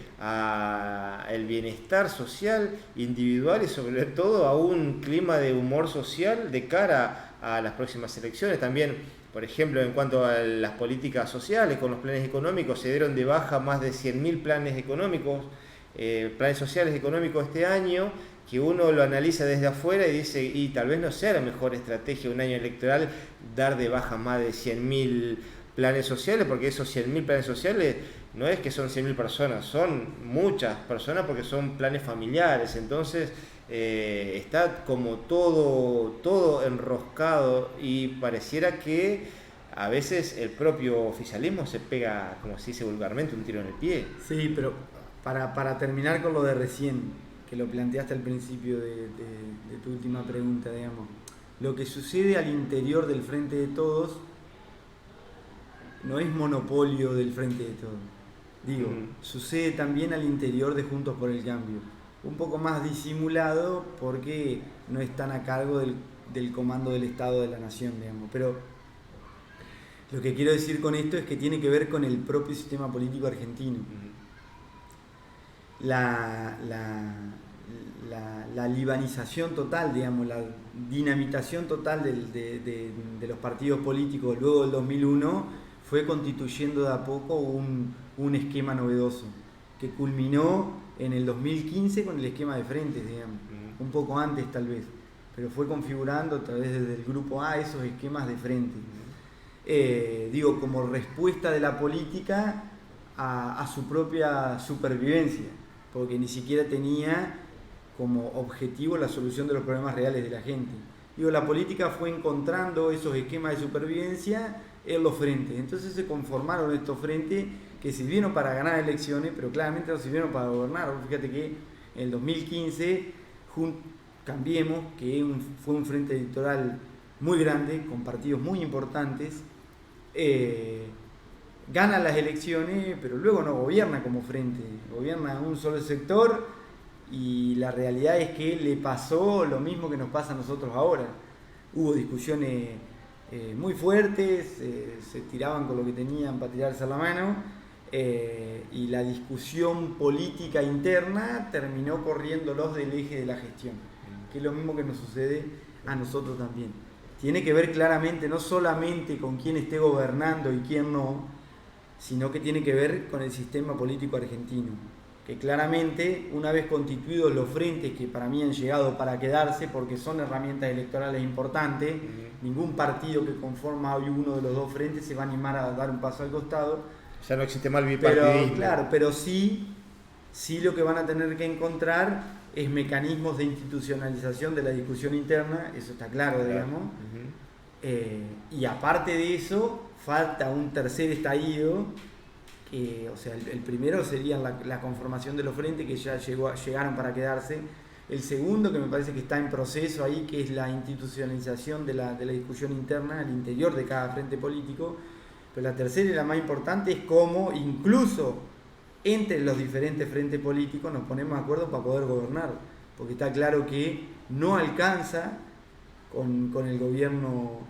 el bienestar social, individual y sobre todo a un clima de humor social de cara a las próximas elecciones. También, por ejemplo, en cuanto a las políticas sociales, con los planes económicos, se dieron de baja más de 100.000 planes económicos, planes sociales económicos este año, que uno lo analiza desde afuera y dice, y tal vez no sea la mejor estrategia un año electoral dar de baja más de 100.000 planes sociales, porque esos 100.000 planes sociales no es que son 100.000 personas, son muchas personas porque son planes familiares, entonces está como todo enroscado y pareciera que a veces el propio oficialismo se pega, como se dice vulgarmente, un tiro en el pie. Sí, pero para terminar con lo de recién, que lo planteaste al principio de tu última pregunta, digamos, lo que sucede al interior del Frente de Todos no es monopolio del Frente de Todos. Digo, sucede también al interior de Juntos por el Cambio. Un poco más disimulado porque no están a cargo del comando del Estado de la Nación, digamos. Pero lo que quiero decir con esto es que tiene que ver con el propio sistema político argentino. La libanización total, digamos, la dinamitación total de los partidos políticos luego del 2001 fue constituyendo de a poco un esquema novedoso, que culminó en el 2015 con el esquema de frentes, digamos, un poco antes tal vez, pero fue configurando a través del grupo A esos esquemas de frente. Digo, como respuesta de la política a su propia supervivencia, porque ni siquiera tenía como objetivo la solución de los problemas reales de la gente. Digo, la política fue encontrando esos esquemas de supervivencia en los frentes. Entonces se conformaron estos frentes que sirvieron para ganar elecciones, pero claramente no sirvieron para gobernar. Fíjate que en el 2015, Cambiemos, que fue un frente electoral muy grande, con partidos muy importantes, gana las elecciones, pero luego no gobierna como frente, gobierna un solo sector, y la realidad es que le pasó lo mismo que nos pasa a nosotros ahora. Hubo discusiones muy fuertes, se tiraban con lo que tenían para tirarse a la mano, y la discusión política interna terminó corriéndolos del eje de la gestión, que es lo mismo que nos sucede a nosotros también. Tiene que ver claramente no solamente con quién esté gobernando y quién no, sino que tiene que ver con el sistema político argentino, que claramente, una vez constituidos los frentes que para mí han llegado para quedarse, porque son herramientas electorales importantes, ningún partido que conforma hoy uno de los dos frentes se va a animar a dar un paso al costado. Ya no existe más el bipartidismo. Pero sí lo que van a tener que encontrar es mecanismos de institucionalización de la discusión interna, eso está claro, digamos. Y aparte de eso, falta un tercer estallido, o sea, el primero sería la conformación de los frentes que ya llegaron para quedarse. El segundo, que me parece que está en proceso ahí, que es la institucionalización de la discusión interna al interior de cada frente político. Pero la tercera y la más importante es cómo, incluso entre los diferentes frentes políticos, nos ponemos de acuerdo para poder gobernar. Porque está claro que no alcanza con el gobierno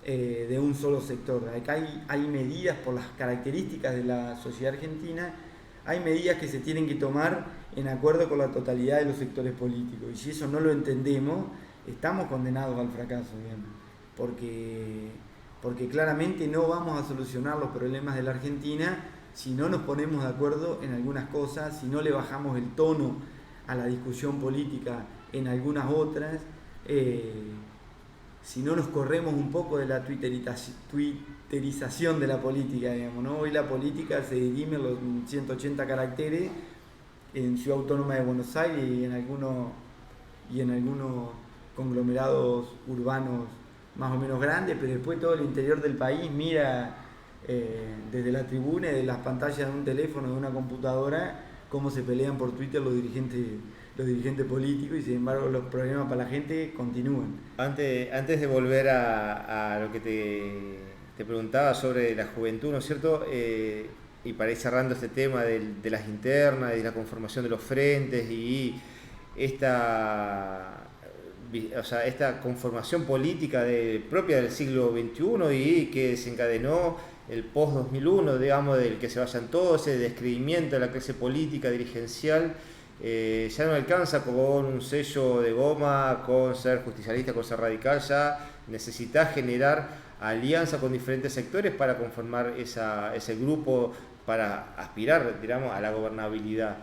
de un solo sector. Acá hay medidas por las características de la sociedad argentina, hay medidas que se tienen que tomar en acuerdo con la totalidad de los sectores políticos. Y si eso no lo entendemos, estamos condenados al fracaso, digamos, porque claramente no vamos a solucionar los problemas de la Argentina si no nos ponemos de acuerdo en algunas cosas, si no le bajamos el tono a la discusión política en algunas otras, si no nos corremos un poco de la twitterización de la política, digamos, ¿no? Hoy la política se dirime en los 180 caracteres en Ciudad Autónoma de Buenos Aires y en algunos conglomerados urbanos más o menos grandes, pero después todo el interior del país mira desde la tribuna y de las pantallas de un teléfono, de una computadora, cómo se pelean por Twitter los dirigentes políticos, y sin embargo los problemas para la gente continúan. Antes de volver a lo que te preguntaba sobre la juventud, ¿no es cierto? Y para ir cerrando este tema de las internas y la conformación de los frentes y esta conformación política propia del siglo XXI y que desencadenó el post-2001, digamos, del que se vayan todos, ese descreimiento de la clase política, dirigencial, ya no alcanza con un sello de goma, con ser justicialista, con ser radical, ya necesitas generar alianza con diferentes sectores para conformar ese grupo, para aspirar, digamos, a la gobernabilidad.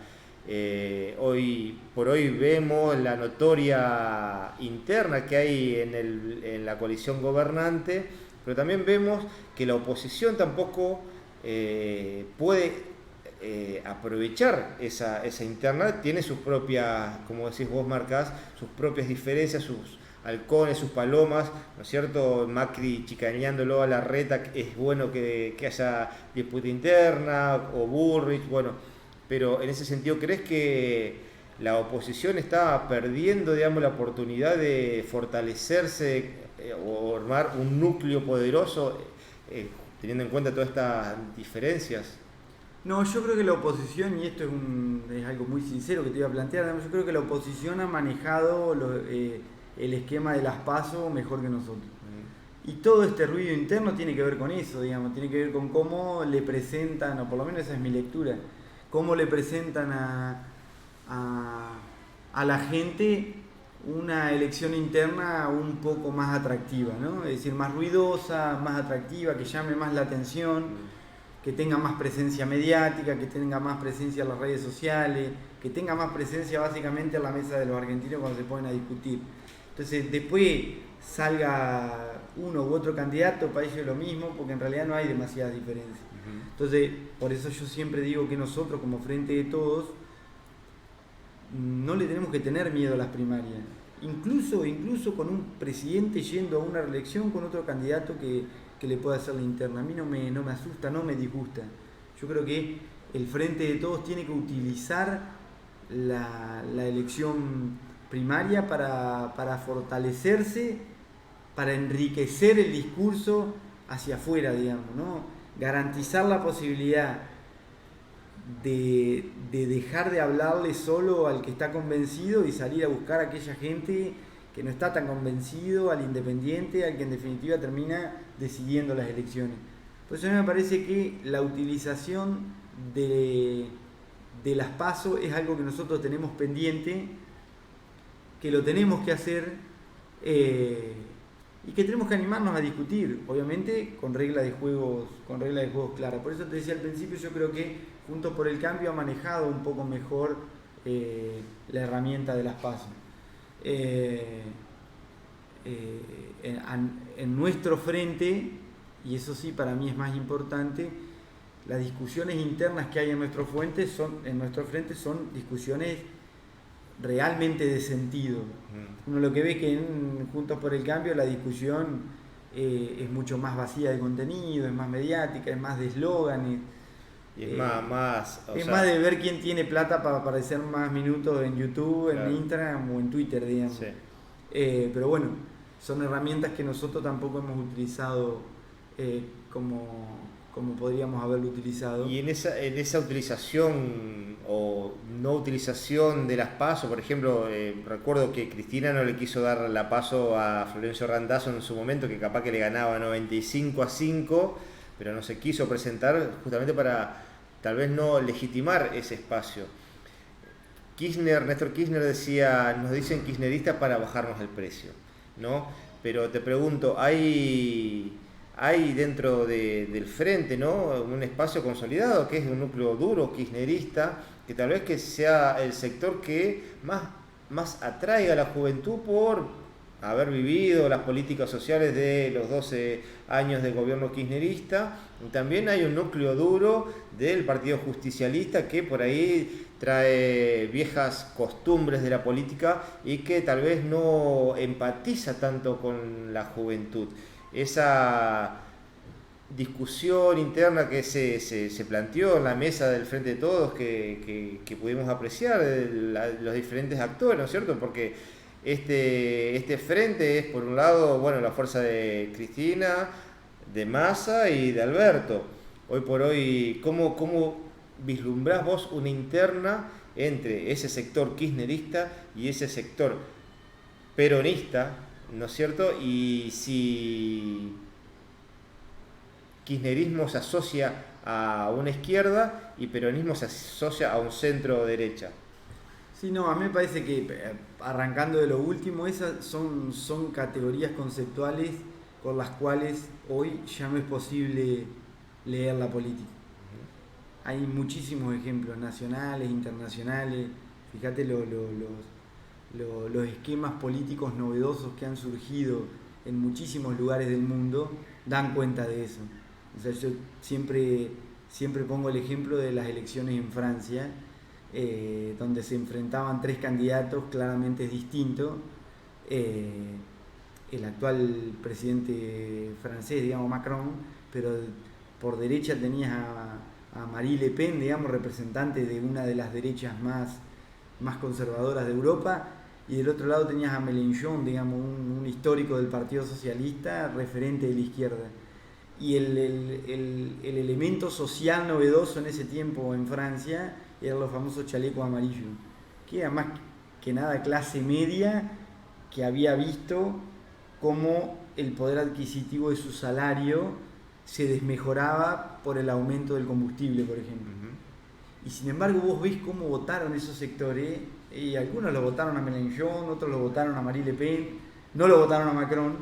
Hoy por hoy vemos la notoria interna que hay en la coalición gobernante, pero también vemos que la oposición tampoco puede aprovechar esa interna, tiene sus propias, como decís vos, marcás, sus propias diferencias, sus halcones, sus palomas, ¿no es cierto? Macri chicaneándolo a Larreta, es bueno que haya disputa interna, o Bullrich, bueno, pero en ese sentido, ¿crees que la oposición está perdiendo, digamos, la oportunidad de fortalecerse o armar un núcleo poderoso teniendo en cuenta todas estas diferencias? No, yo creo que la oposición, y esto es algo muy sincero que te iba a plantear, yo creo que la oposición ha manejado el esquema de las PASO mejor que nosotros. Y todo este ruido interno tiene que ver con eso, digamos, tiene que ver con cómo le presentan, o por lo menos esa es mi lectura, cómo le presentan a la gente una elección interna un poco más atractiva, ¿no? Es decir, más ruidosa, más atractiva, que llame más la atención, que tenga más presencia mediática, que tenga más presencia en las redes sociales, que tenga más presencia básicamente en la mesa de los argentinos cuando se ponen a discutir. Entonces, después salga uno u otro candidato, para ellos es lo mismo, porque en realidad no hay demasiadas diferencias. Entonces, por eso yo siempre digo que nosotros, como Frente de Todos, no le tenemos que tener miedo a las primarias. Incluso con un presidente yendo a una reelección con otro candidato que le pueda hacer la interna. A mí no me asusta, no me disgusta. Yo creo que el Frente de Todos tiene que utilizar la elección primaria para fortalecerse, para enriquecer el discurso hacia afuera, digamos, ¿no? Garantizar la posibilidad de dejar de hablarle solo al que está convencido y salir a buscar a aquella gente que no está tan convencido, al independiente, al que en definitiva termina decidiendo las elecciones. Por eso a mí me parece que la utilización de las PASO es algo que nosotros tenemos pendiente, que lo tenemos que hacer y que tenemos que animarnos a discutir, obviamente con reglas de juegos claras. Por eso te decía al principio, yo creo que Juntos por el Cambio ha manejado un poco mejor la herramienta de las PASO. En nuestro frente, y eso sí para mí es más importante, las discusiones internas que hay en nuestro frente son discusiones realmente de sentido. Uno lo que ve que en Juntos por el Cambio la discusión es mucho más vacía de contenido, es más mediática, es más de eslogan. Y es más de ver quién tiene plata para aparecer más minutos en YouTube, claro, en Instagram o en Twitter, digamos. Sí. Pero bueno, son herramientas que nosotros tampoco hemos utilizado como podríamos haberlo utilizado. Y en esa utilización o no utilización de las PASO, por ejemplo, recuerdo que Cristina no le quiso dar la PASO a Florencio Randazzo en su momento, que capaz que le ganaba 95-5, pero no se quiso presentar justamente para tal vez no legitimar ese espacio. Néstor Kirchner decía, nos dicen kirchneristas para bajarnos el precio, ¿no? Pero te pregunto, ¿hay dentro del frente, ¿no?, un espacio consolidado que es un núcleo duro kirchnerista, que tal vez que sea el sector que más atraiga a la juventud por haber vivido las políticas sociales de los 12 años del gobierno kirchnerista? Y también hay un núcleo duro del Partido Justicialista que por ahí trae viejas costumbres de la política y que tal vez no empatiza tanto con la juventud. Esa discusión interna que se planteó en la mesa del Frente de Todos que pudimos apreciar de los diferentes actores, ¿no es cierto? Porque este frente es, por un lado, bueno, la fuerza de Cristina, de Massa y de Alberto. Hoy por hoy, ¿cómo vislumbrás vos una interna entre ese sector kirchnerista y ese sector peronista, ¿no es cierto? Y si kirchnerismo se asocia a una izquierda y peronismo se asocia a un centro derecha. Sí, no, a mí me parece que, arrancando de lo último, esas son categorías conceptuales con las cuales hoy ya no es posible leer la política. Hay muchísimos ejemplos nacionales, internacionales. Fíjate los esquemas políticos novedosos que han surgido en muchísimos lugares del mundo dan cuenta de eso. O sea, yo siempre pongo el ejemplo de las elecciones en Francia, donde se enfrentaban 3 candidatos claramente distintos. El actual presidente francés, digamos Macron, pero por derecha tenías a Marine Le Pen, digamos, representante de una de las derechas más conservadoras de Europa, y del otro lado tenías a Mélenchon, digamos, un histórico del Partido Socialista, referente de la izquierda. Y el elemento social novedoso en ese tiempo en Francia eran los famosos chalecos amarillos, que era más que nada clase media que había visto cómo el poder adquisitivo de su salario se desmejoraba por el aumento del combustible, por ejemplo. Y sin embargo vos ves cómo votaron esos sectores, y algunos lo votaron a Mélenchon, otros lo votaron a Marine Le Pen, no lo votaron a Macron,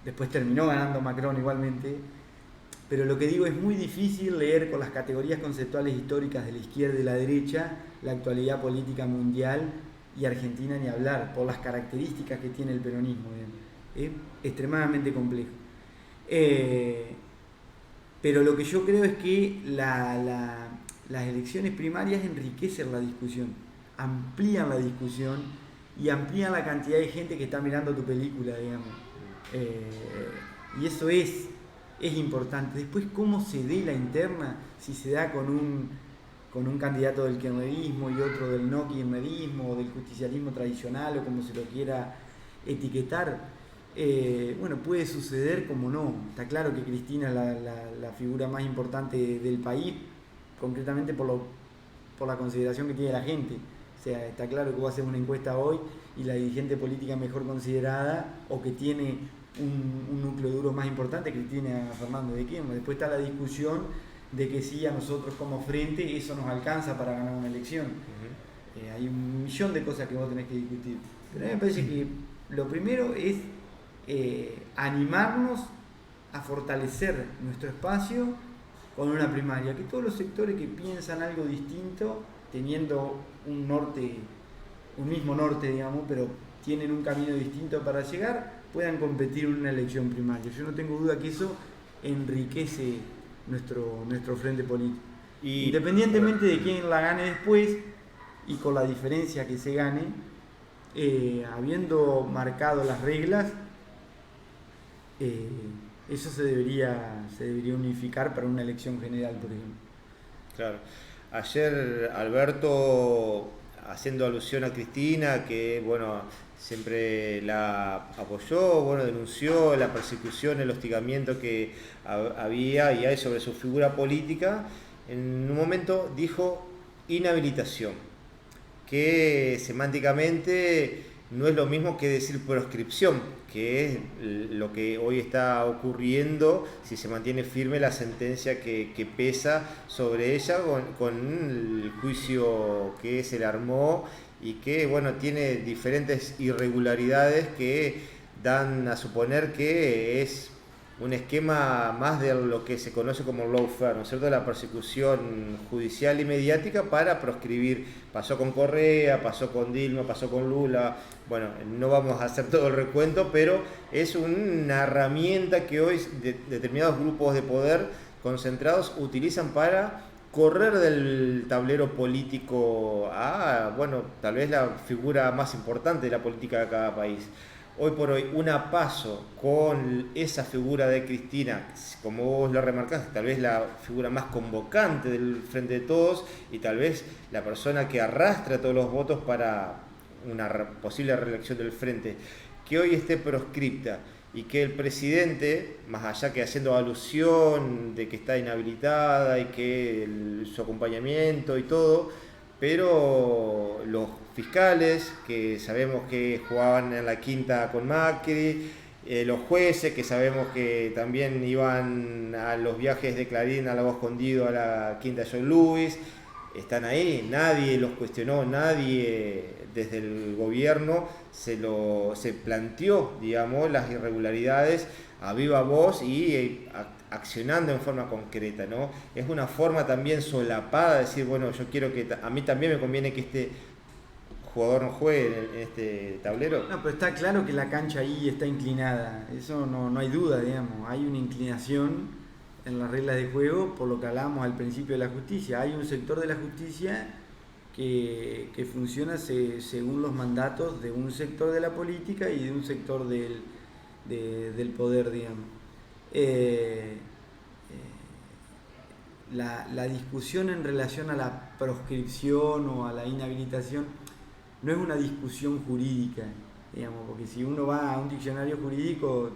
después terminó ganando Macron igualmente. Pero lo que digo, es muy difícil leer con las categorías conceptuales históricas de la izquierda y de la derecha la actualidad política mundial, y Argentina ni hablar, por las características que tiene el peronismo. Es extremadamente complejo. Pero lo que yo creo es que las elecciones primarias enriquecen la discusión, amplían la discusión y amplían la cantidad de gente que está mirando tu película, digamos. Y eso es importante. Después, cómo se dé la interna, si se da con un candidato del kirchnerismo y otro del no kirchnerismo o del justicialismo tradicional, o como se lo quiera etiquetar, bueno, puede suceder como no. Está claro que Cristina es la figura más importante del país, concretamente por la consideración que tiene la gente. O sea, está claro que vos haces una encuesta hoy y la dirigente política mejor considerada o que tiene un núcleo duro más importante que tiene a Fernández de Kirchner. Después está la discusión de que si a nosotros como frente eso nos alcanza para ganar una elección. Hay un millón de cosas que vos tenés que discutir. Pero a mí me parece que lo primero es animarnos a fortalecer nuestro espacio con una primaria, que todos los sectores que piensan algo distinto, teniendo un mismo norte, digamos, pero tienen un camino distinto para llegar, puedan competir en una elección primaria. Yo no tengo duda que eso enriquece nuestro frente político. Independientemente de quién la gane después y con la diferencia que se gane, habiendo marcado las reglas, eso se debería unificar para una elección general, por ejemplo. Claro. Ayer Alberto, haciendo alusión a Cristina, que bueno, siempre la apoyó, bueno, denunció la persecución, el hostigamiento que había y hay sobre su figura política, en un momento dijo inhabilitación, que semánticamente no es lo mismo que decir proscripción, que es lo que hoy está ocurriendo si se mantiene firme la sentencia que pesa sobre ella con el juicio que se le armó y que, bueno, tiene diferentes irregularidades que dan a suponer que es un esquema más de lo que se conoce como lawfare, ¿no es cierto?, la persecución judicial y mediática para proscribir. Pasó con Correa, pasó con Dilma, pasó con Lula. Bueno, no vamos a hacer todo el recuento, pero es una herramienta que hoy determinados grupos de poder concentrados utilizan para correr del tablero político a, bueno, tal vez la figura más importante de la política de cada país. Hoy por hoy, una PASO con esa figura de Cristina, como vos lo remarcaste, tal vez la figura más convocante del Frente de Todos y tal vez la persona que arrastra todos los votos para una posible reelección del Frente, que hoy esté proscripta y que el presidente, más allá que haciendo alusión de que está inhabilitada y que su acompañamiento y todo, pero los fiscales, que sabemos que jugaban en la quinta con Macri, los jueces, que sabemos que también iban a los viajes de Clarín a Lago Escondido, a la quinta de John Lewis, están ahí, nadie los cuestionó, nadie desde el gobierno se planteó, digamos, las irregularidades a viva voz y accionando en forma concreta, ¿no? Es una forma también solapada de decir, bueno, yo quiero que a mí también me conviene que este jugador no juegue en este tablero. No, pero está claro que la cancha ahí está inclinada, eso no hay duda, digamos, hay una inclinación en las reglas de juego, por lo que hablábamos al principio de la justicia. Hay un sector de la justicia que funciona según los mandatos de un sector de la política y de un sector del poder, digamos. La discusión en relación a la proscripción o a la inhabilitación no es una discusión jurídica, digamos, porque si uno va a un diccionario jurídico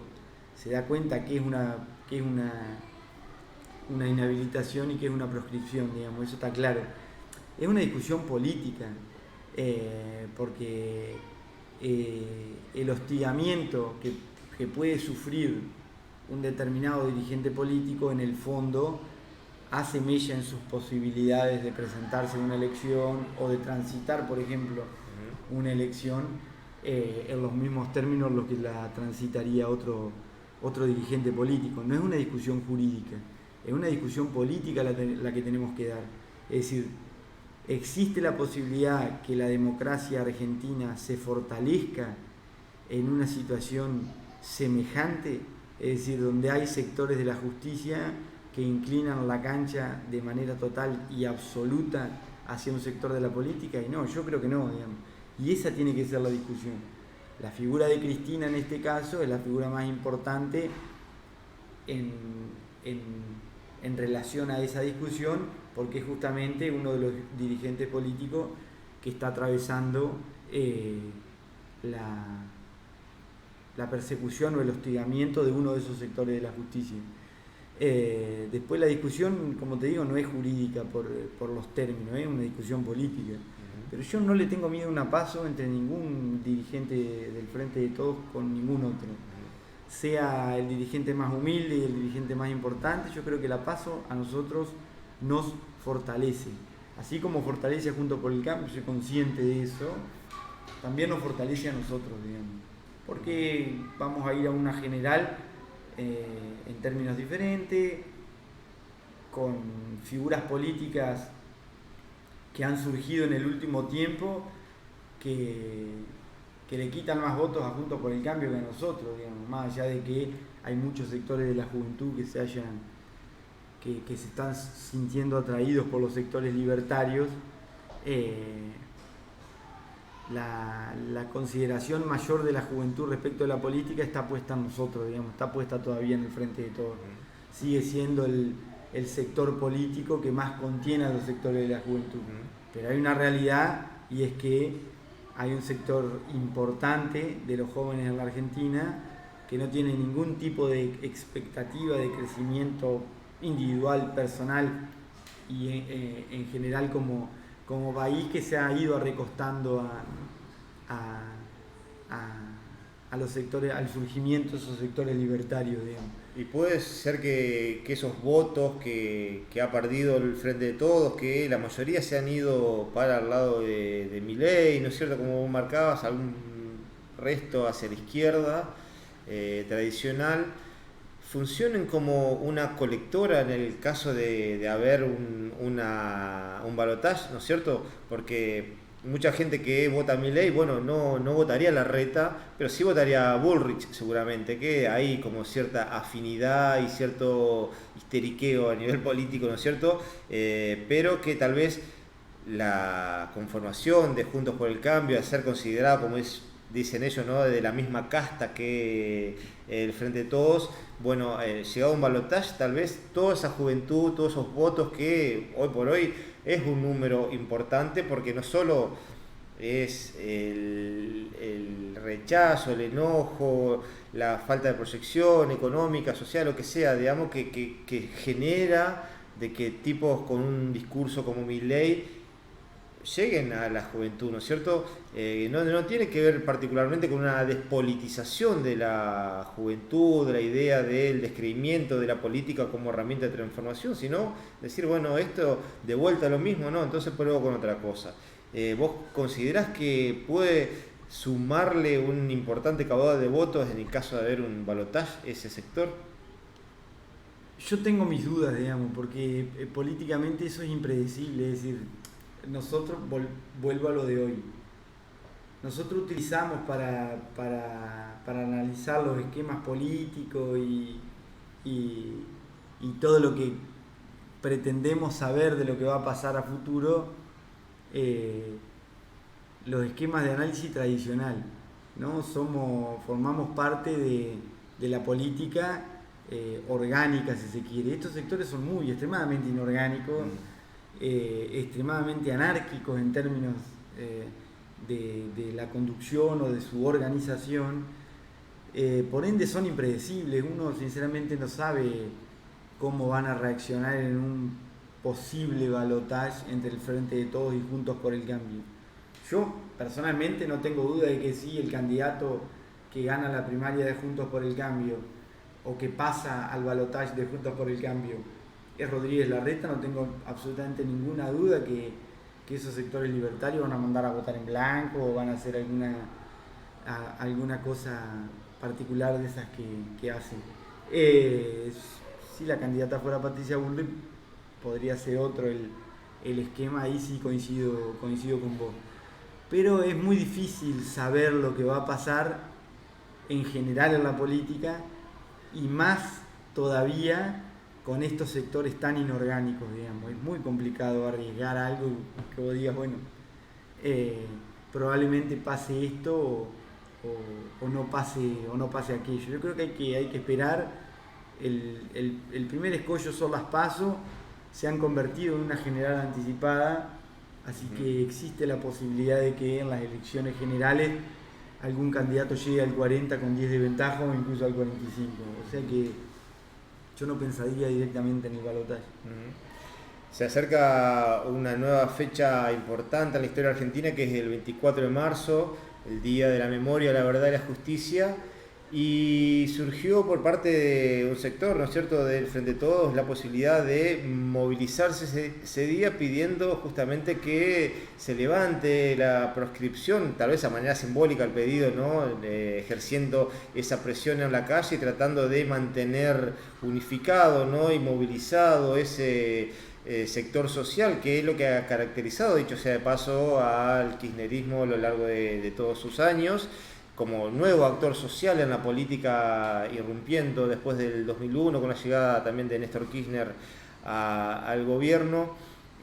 se da cuenta que es una inhabilitación y que es una proscripción, digamos, eso está claro. Es una discusión política, porque el hostigamiento que puede sufrir un determinado dirigente político en el fondo hace mella en sus posibilidades de presentarse en una elección o de transitar, por ejemplo, una elección en los mismos términos los que la transitaría otro dirigente político. No es una discusión jurídica, es una discusión política la que tenemos que dar. Es decir, ¿existe la posibilidad que la democracia argentina se fortalezca en una situación semejante? Es decir, donde hay sectores de la justicia que inclinan la cancha de manera total y absoluta hacia un sector de la política, y no, yo creo que no, digamos. Y esa tiene que ser la discusión. La figura de Cristina en este caso es la figura más importante en relación a esa discusión, porque es justamente uno de los dirigentes políticos que está atravesando la persecución o el hostigamiento de uno de esos sectores de la justicia. Después la discusión, como te digo, no es jurídica por los términos, es una discusión política. Pero yo no le tengo miedo a una PASO entre ningún dirigente del Frente de Todos con ningún otro. Sea el dirigente más humilde y el dirigente más importante, yo creo que la PASO a nosotros nos fortalece. Así como fortalece a Juntos por el Cambio, soy consciente de eso, también nos fortalece a nosotros, digamos. Porque vamos a ir a una general en términos diferentes, con figuras políticas que han surgido en el último tiempo que le quitan más votos a Juntos por el Cambio que a nosotros, digamos, más allá de que hay muchos sectores de la juventud que se están sintiendo atraídos por los sectores libertarios. La consideración mayor de la juventud respecto de la política está puesta en nosotros, digamos, está puesta todavía en el Frente de Todos. Sigue siendo el sector político que más contiene a los sectores de la juventud. Pero hay una realidad, y es que hay un sector importante de los jóvenes en la Argentina que no tiene ningún tipo de expectativa de crecimiento individual, personal y en general como país, que se ha ido recostando a los sectores, al surgimiento de esos sectores libertarios, digamos. Y puede ser que esos votos que ha perdido el Frente de Todos, que la mayoría se han ido para el lado de Milei, ¿no es cierto? Como vos marcabas, algún resto hacia la izquierda tradicional, funcionen como una colectora en el caso de haber un balotaje, ¿no es cierto? Porque mucha gente que vota a Milei, bueno, no votaría a Larreta, pero sí votaría a Bullrich seguramente, que hay como cierta afinidad y cierto histeriqueo a nivel político, ¿no es cierto? Pero que tal vez la conformación de Juntos por el Cambio, a ser considerada como dicen ellos, ¿no? De la misma casta que el Frente de Todos, bueno, llegado a un balotaje, tal vez toda esa juventud, todos esos votos que hoy por hoy es un número importante, porque no solo es el rechazo, el enojo, la falta de proyección económica, social, lo que sea, digamos, que genera de que tipos con un discurso como Milei lleguen a la juventud, ¿no es cierto? No tiene que ver particularmente con una despolitización de la juventud, de la idea del descreimiento de la política como herramienta de transformación, sino decir, bueno, esto de vuelta a lo mismo, ¿no? Entonces pruebo con otra cosa. ¿Vos considerás que puede sumarle un importante caudal de votos en el caso de haber un balotaje ese sector? Yo tengo mis dudas, digamos, porque políticamente eso es impredecible, es decir, nosotros, vuelvo a lo de hoy, nosotros utilizamos para analizar los esquemas políticos y todo lo que pretendemos saber de lo que va a pasar a futuro, los esquemas de análisis tradicional, ¿no? Formamos parte de la política orgánica, si se quiere. Estos sectores son extremadamente inorgánicos, extremadamente anárquicos en términos de la conducción o de su organización, por ende son impredecibles. Uno sinceramente no sabe cómo van a reaccionar en un posible balotaje entre el Frente de Todos y Juntos por el Cambio. Yo personalmente no tengo duda de que sí, el candidato que gana la primaria de Juntos por el Cambio o que pasa al balotaje de Juntos por el Cambio es Rodríguez Larreta. No tengo absolutamente ninguna duda que esos sectores libertarios van a mandar a votar en blanco o van a hacer alguna cosa particular de esas que hacen. Si la candidata fuera Patricia Bullrich, podría ser otro el esquema, ahí sí coincido con vos. Pero es muy difícil saber lo que va a pasar en general en la política, y más todavía con estos sectores tan inorgánicos, digamos. Es muy complicado arriesgar algo que vos digas, bueno, probablemente pase esto o no pase aquello. Yo creo que hay que esperar. El primer escollo son las PASO, se han convertido en una general anticipada, así que existe la posibilidad de que en las elecciones generales algún candidato llegue al 40 con 10 de ventaja o incluso al 45. O sea que yo no pensaría directamente en el balotaje. Se acerca una nueva fecha importante en la historia argentina, que es el 24 de marzo, el Día de la Memoria, la Verdad y la Justicia, y surgió por parte de un sector, ¿no es cierto?, del Frente de Todos, la posibilidad de movilizarse ese día pidiendo justamente que se levante la proscripción, tal vez a manera simbólica el pedido, ¿no?, ejerciendo esa presión en la calle y tratando de mantener unificado, ¿no?, y movilizado ese sector social, que es lo que ha caracterizado, dicho sea de paso, al kirchnerismo a lo largo de todos sus años, como nuevo actor social en la política, irrumpiendo después del 2001 con la llegada también de Néstor Kirchner al gobierno.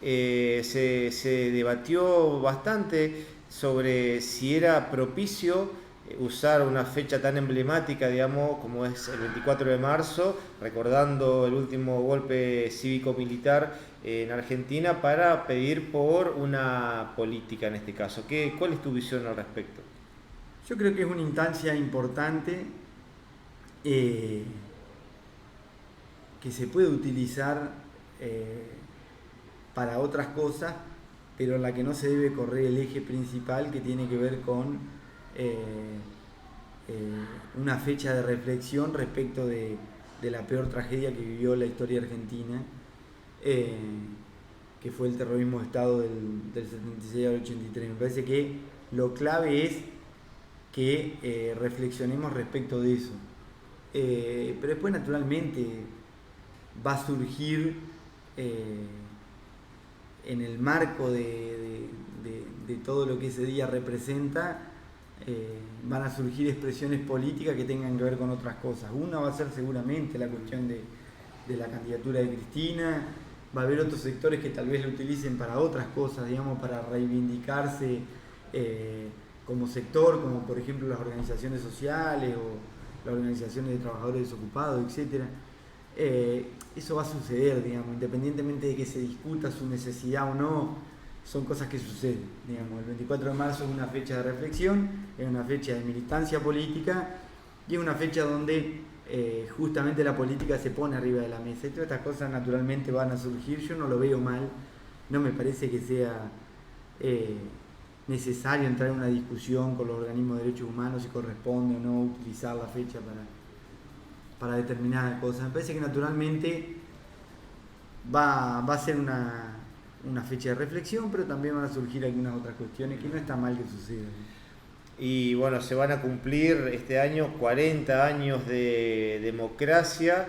Se debatió bastante sobre si era propicio usar una fecha tan emblemática, digamos, como es el 24 de marzo, recordando el último golpe cívico-militar en Argentina, para pedir por una política en este caso. ¿Cuál es tu visión al respecto? Yo creo que es una instancia importante que se puede utilizar para otras cosas, pero en la que no se debe correr el eje principal, que tiene que ver con una fecha de reflexión respecto de la peor tragedia que vivió la historia argentina, que fue el terrorismo de Estado del 76 al 83. Me parece que lo clave es que reflexionemos respecto de eso. Pero después, naturalmente, va a surgir en el marco de todo lo que ese día representa, van a surgir expresiones políticas que tengan que ver con otras cosas. Una va a ser seguramente la cuestión de la candidatura de Cristina. Va a haber otros sectores que tal vez lo utilicen para otras cosas, digamos, para reivindicarse como sector, como por ejemplo las organizaciones sociales o las organizaciones de trabajadores desocupados, etcétera. Eso va a suceder, digamos, independientemente de que se discuta su necesidad o no, son cosas que suceden, digamos. El 24 de marzo es una fecha de reflexión, es una fecha de militancia política y es una fecha donde justamente la política se pone arriba de la mesa. Y todas estas cosas naturalmente van a surgir. Yo no lo veo mal, no me parece que sea necesario entrar en una discusión con los organismos de derechos humanos si corresponde o no utilizar la fecha para determinadas cosas. Me parece que naturalmente va a ser una fecha de reflexión, pero también van a surgir algunas otras cuestiones que no está mal que sucedan. Y bueno, se van a cumplir este año 40 años de democracia,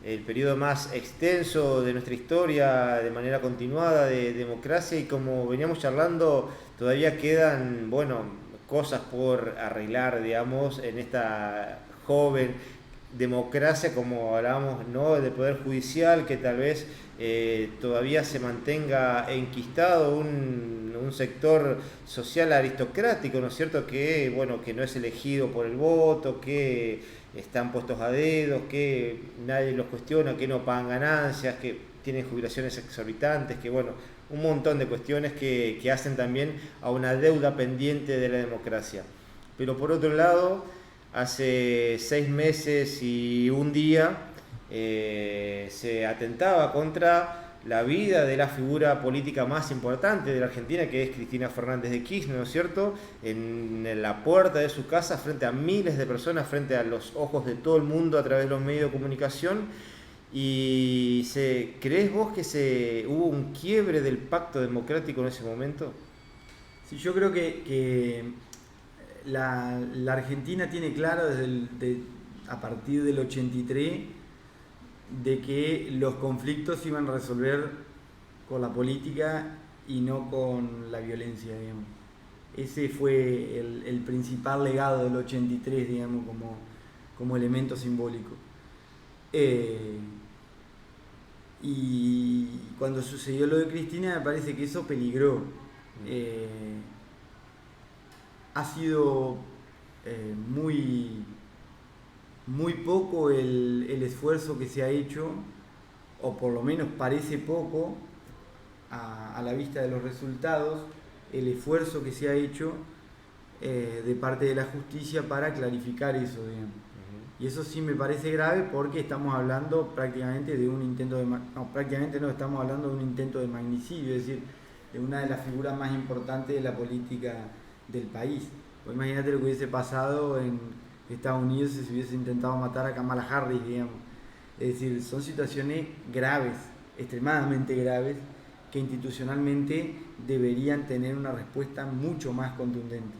el periodo más extenso de nuestra historia de manera continuada de democracia, y como veníamos charlando, todavía quedan, bueno, cosas por arreglar, digamos, en esta joven democracia, como hablábamos, ¿no?, del Poder Judicial, que tal vez todavía se mantenga enquistado un sector social aristocrático, ¿no es cierto?, que, bueno, que no es elegido por el voto, que están puestos a dedos, que nadie los cuestiona, que no pagan ganancias, que tienen jubilaciones exorbitantes, que, bueno, un montón de cuestiones que hacen también a una deuda pendiente de la democracia. Pero por otro lado, hace 6 meses y un día se atentaba contra la vida de la figura política más importante de la Argentina, que es Cristina Fernández de Kirchner, ¿no es cierto?, en la puerta de su casa, frente a miles de personas, frente a los ojos de todo el mundo a través de los medios de comunicación. ¿Y crees vos que hubo un quiebre del pacto democrático en ese momento? Sí, yo creo que la Argentina tiene claro a partir del 83 de que los conflictos se iban a resolver con la política y no con la violencia, digamos. Ese fue el principal legado del 83, digamos, como elemento simbólico. Y cuando sucedió lo de Cristina, me parece que eso peligró. Ha sido muy poco el esfuerzo que se ha hecho, o por lo menos parece poco a la vista de los resultados, el esfuerzo que se ha hecho de parte de la justicia para clarificar eso, digamos. Y eso sí me parece grave, porque estamos hablando prácticamente de un intento estamos hablando de un intento de magnicidio, es decir, de una de las figuras más importantes de la política del país. Pues imagínate lo que hubiese pasado en Estados Unidos si se hubiese intentado matar a Kamala Harris, digamos. Es decir, son situaciones graves, extremadamente graves, que institucionalmente deberían tener una respuesta mucho más contundente.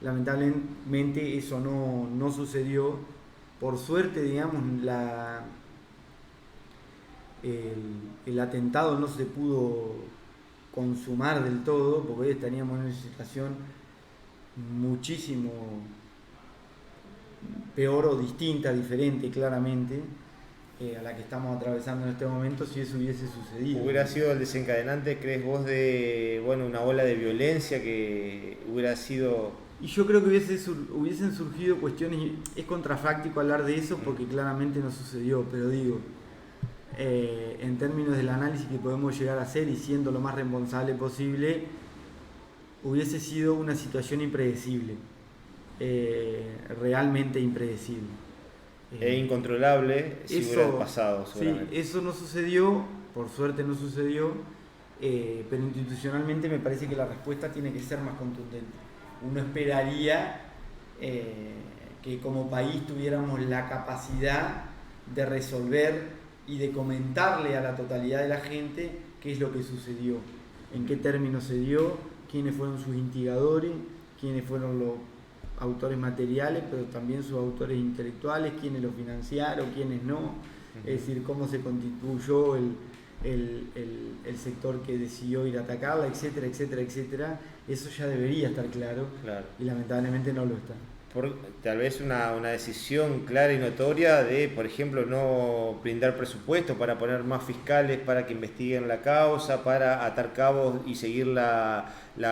Lamentablemente eso no sucedió. Por suerte, digamos, el atentado no se pudo consumar del todo, porque hoy estaríamos en una situación muchísimo peor o distinta, diferente claramente a la que estamos atravesando en este momento si eso hubiese sucedido. ¿Hubiera sido el desencadenante, crees vos, de una ola de violencia que hubiera sido...? Y yo creo que hubiesen surgido cuestiones, es contrafáctico hablar de eso porque claramente no sucedió, pero digo, en términos del análisis que podemos llegar a hacer y siendo lo más responsable posible, hubiese sido una situación impredecible, realmente impredecible. E incontrolable si hubiera pasado, seguramente. Sí, eso no sucedió, por suerte no sucedió, pero institucionalmente me parece que la respuesta tiene que ser más contundente. Uno esperaría que como país tuviéramos la capacidad de resolver y de comentarle a la totalidad de la gente qué es lo que sucedió, en qué términos se dio, quiénes fueron sus instigadores, quiénes fueron los autores materiales, pero también sus autores intelectuales, quiénes lo financiaron, quiénes no, es decir, cómo se constituyó el sector que decidió ir a atacarla, etcétera, etcétera, etcétera. Eso ya debería estar claro. Y lamentablemente no lo está. Tal vez una decisión clara y notoria de, por ejemplo, no brindar presupuesto para poner más fiscales para que investiguen la causa, para atar cabos y seguir la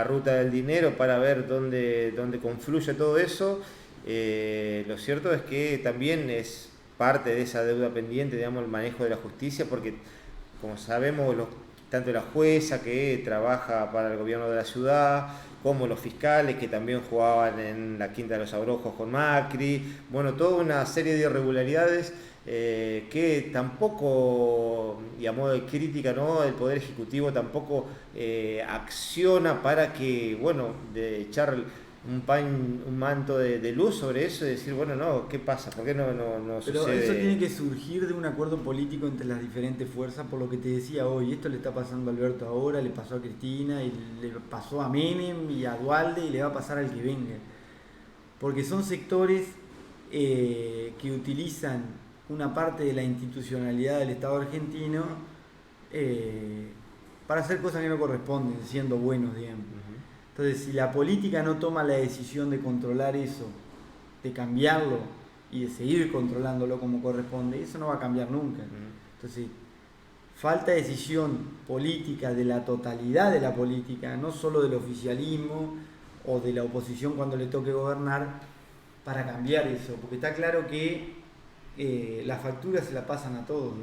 ruta del dinero, para ver dónde confluye todo eso. Lo cierto es que también es parte de esa deuda pendiente, digamos, el manejo de la justicia, porque como sabemos, tanto la jueza que trabaja para el gobierno de la ciudad, como los fiscales que también jugaban en la Quinta de los Abrojos con Macri, bueno, toda una serie de irregularidades que tampoco, y a modo de crítica, ¿no?, el Poder Ejecutivo tampoco acciona para que, bueno, de echar un manto de luz sobre eso y decir, bueno, no, ¿qué pasa? ¿Por qué no Pero sucede? eso tiene que surgir de un acuerdo político entre las diferentes fuerzas, por lo que te decía hoy. Esto le está pasando a Alberto ahora, le pasó a Cristina, y le pasó a Menem y a Dualde, y le va a pasar al que venga. Porque son sectores que utilizan una parte de la institucionalidad del Estado argentino para hacer cosas que no corresponden, siendo buenos, digamos. Entonces, si la política no toma la decisión de controlar eso, de cambiarlo y de seguir controlándolo como corresponde, eso no va a cambiar nunca. Entonces, falta decisión política de la totalidad de la política, no solo del oficialismo o de la oposición cuando le toque gobernar, para cambiar eso, porque está claro que las facturas se la pasan a todos.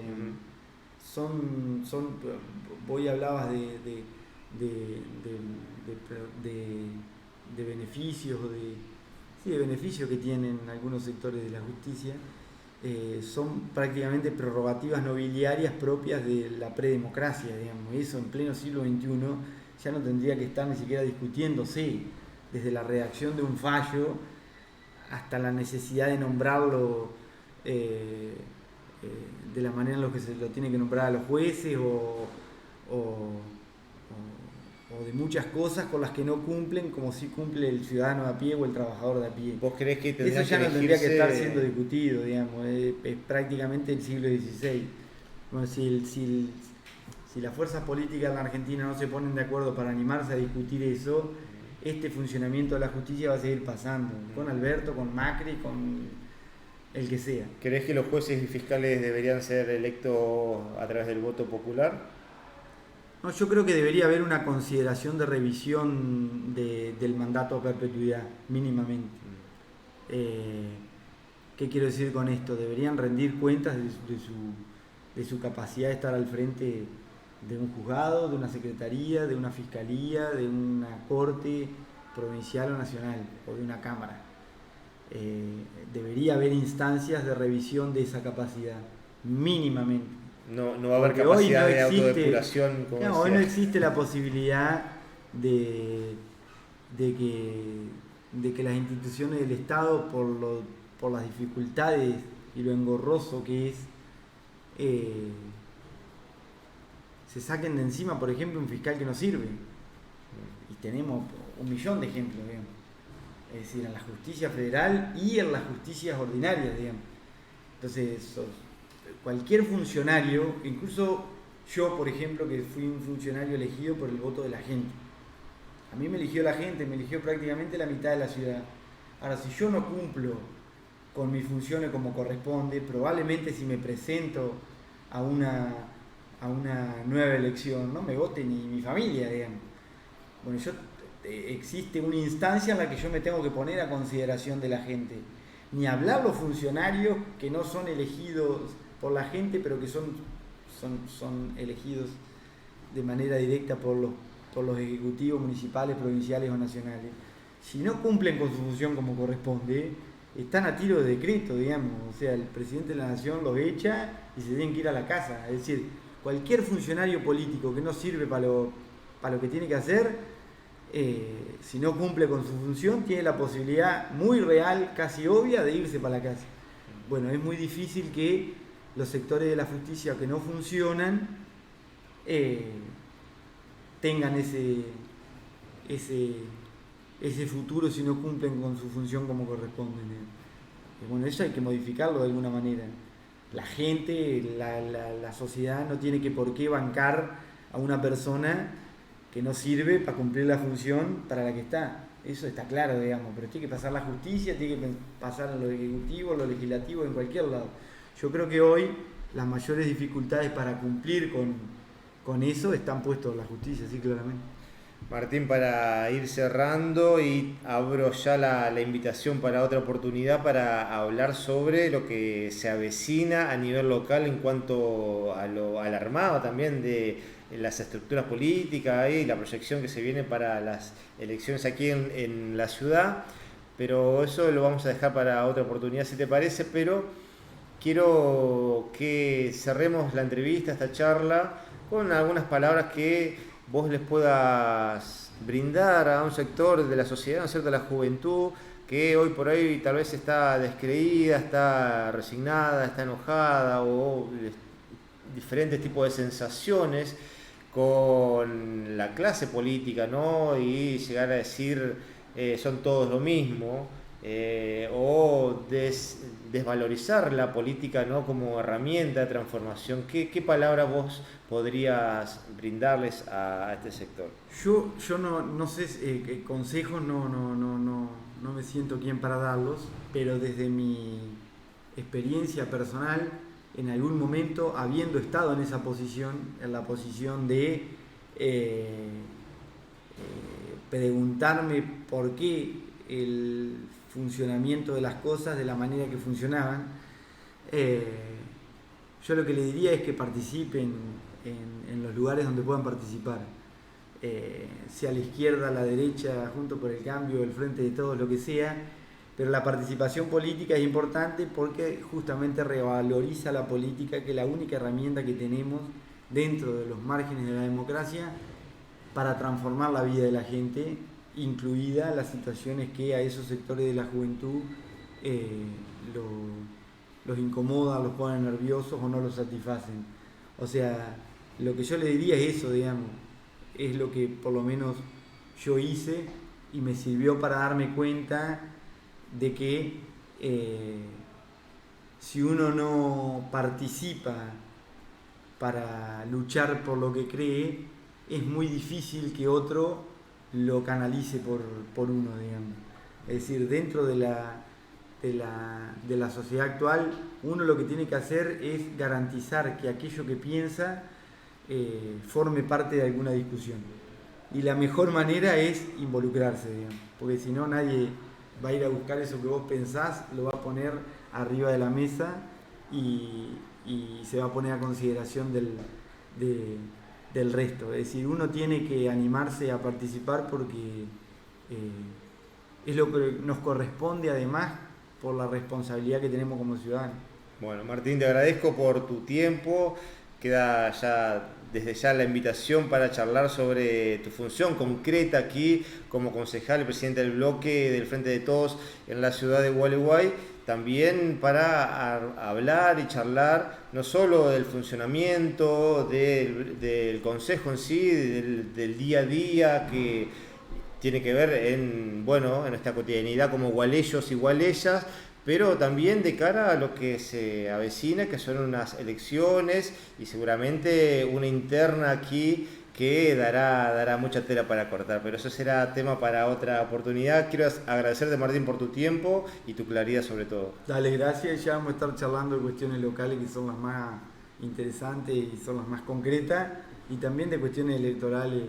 Vos hablabas de beneficios, de beneficios que tienen algunos sectores de la justicia. Son prácticamente prerrogativas nobiliarias propias de la predemocracia, digamos. Eso en pleno siglo XXI ya no tendría que estar ni siquiera discutiéndose, desde la redacción de un fallo hasta la necesidad de nombrarlo de la manera en la que se lo tiene que nombrar a los jueces o de muchas cosas con las que no cumplen, como si cumple el ciudadano de a pie o el trabajador de a pie. ¿Vos creés que eso ya no tendría que estar siendo discutido, digamos? Es prácticamente el siglo XVI. Bueno, si las fuerzas políticas en la Argentina no se ponen de acuerdo para animarse a discutir eso, este funcionamiento de la justicia va a seguir pasando, con Alberto, con Macri, con el que sea. ¿Creés que los jueces y fiscales deberían ser electos a través del voto popular? No, yo creo que debería haber una consideración de revisión del mandato a perpetuidad, mínimamente. ¿Qué quiero decir con esto? Deberían rendir cuentas de su capacidad de estar al frente de un juzgado, de una secretaría, de una fiscalía, de una corte provincial o nacional, o de una cámara. Debería haber instancias de revisión de esa capacidad, mínimamente. No va a haber capacidad de autodepuración. Hoy no existe la posibilidad de que las instituciones del Estado, por las dificultades y lo engorroso que es, se saquen de encima, por ejemplo, un fiscal que no sirve. Y tenemos 1.000.000 de ejemplos, digamos. Es decir, en la justicia federal y en las justicias ordinarias, digamos. Entonces, cualquier funcionario, incluso yo, por ejemplo, que fui un funcionario elegido por el voto de la gente. A mí me eligió la gente, me eligió prácticamente la mitad de la ciudad. Ahora, si yo no cumplo con mis funciones como corresponde, probablemente si me presento a una nueva elección, no me vote ni mi familia, digamos. Bueno, existe una instancia en la que yo me tengo que poner a consideración de la gente. Ni hablar los funcionarios que no son elegidos por la gente, pero que son elegidos de manera directa por los ejecutivos municipales, provinciales o nacionales. Si no cumplen con su función como corresponde, están a tiro de decreto, digamos. O sea, el presidente de la nación los echa y se tienen que ir a la casa. Es decir, cualquier funcionario político que no sirve para lo que tiene que hacer, si no cumple con su función, tiene la posibilidad muy real, casi obvia, de irse para la casa. Bueno, es muy difícil que los sectores de la justicia que no funcionan tengan ese futuro si no cumplen con su función como corresponde. Bueno, eso hay que modificarlo de alguna manera. La gente, la sociedad no tiene que por qué bancar a una persona que no sirve para cumplir la función para la que está. Eso está claro, digamos, pero tiene que pasar la justicia, tiene que pasar lo ejecutivo, lo legislativo, en cualquier lado. Yo creo que hoy las mayores dificultades para cumplir con eso están puestos en la justicia, sí, claramente. Martín, para ir cerrando, y abro ya la invitación para otra oportunidad para hablar sobre lo que se avecina a nivel local en cuanto al armado también de las estructuras políticas y la proyección que se viene para las elecciones aquí en la ciudad, pero eso lo vamos a dejar para otra oportunidad si te parece, pero quiero que cerremos la entrevista, esta charla, con algunas palabras que vos les puedas brindar a un sector de la sociedad, ¿no es cierto?, la juventud, que hoy por hoy tal vez está descreída, está resignada, está enojada o diferentes tipos de sensaciones con la clase política, ¿no? Y llegar a decir son todos lo mismo, o desvalorizar la política, ¿no?, como herramienta de transformación. ¿Qué palabras vos podrías brindarles a este sector? Yo no sé, consejos no me siento quien para darlos, pero desde mi experiencia personal, en algún momento, habiendo estado en esa posición, en la posición de preguntarme por qué el funcionamiento de las cosas de la manera que funcionaban, yo lo que le diría es que participen en los lugares donde puedan participar, sea a la izquierda, a la derecha, Juntos por el Cambio, el Frente de Todos, lo que sea, pero la participación política es importante porque justamente revaloriza la política, que es la única herramienta que tenemos dentro de los márgenes de la democracia para transformar la vida de la gente, incluidas las situaciones que a esos sectores de la juventud los incomodan, los ponen nerviosos o no los satisfacen. O sea, lo que yo le diría es eso, digamos, es lo que por lo menos yo hice y me sirvió para darme cuenta de que si uno no participa para luchar por lo que cree, es muy difícil que otro lo canalice por uno, digamos. Es decir, dentro de la sociedad actual, uno lo que tiene que hacer es garantizar que aquello que piensa forme parte de alguna discusión. Y la mejor manera es involucrarse, digamos, porque si no nadie va a ir a buscar eso que vos pensás, lo va a poner arriba de la mesa y se va a poner a consideración del resto. Es decir, uno tiene que animarse a participar porque es lo que nos corresponde, además por la responsabilidad que tenemos como ciudadanos. Bueno, Martín, te agradezco por tu tiempo. Queda ya desde ya la invitación para charlar sobre tu función concreta aquí como concejal y presidente del bloque del Frente de Todos en la ciudad de Gualeguay, también para hablar y charlar no solo del funcionamiento del consejo en sí, del día a día que tiene que ver en nuestra cotidianidad como gualeyos y gualeyas, pero también de cara a lo que se avecina, que son unas elecciones y seguramente una interna aquí que dará mucha tela para cortar, pero eso será tema para otra oportunidad. Quiero agradecerte, Martín, por tu tiempo y tu claridad sobre todo. Dale, gracias. Ya vamos a estar charlando de cuestiones locales que son las más interesantes y son las más concretas, y también de cuestiones electorales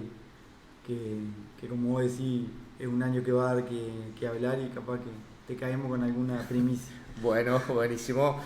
que como vos decís, es un año que va a dar que hablar y capaz que te caemos con alguna primicia. Bueno, buenísimo.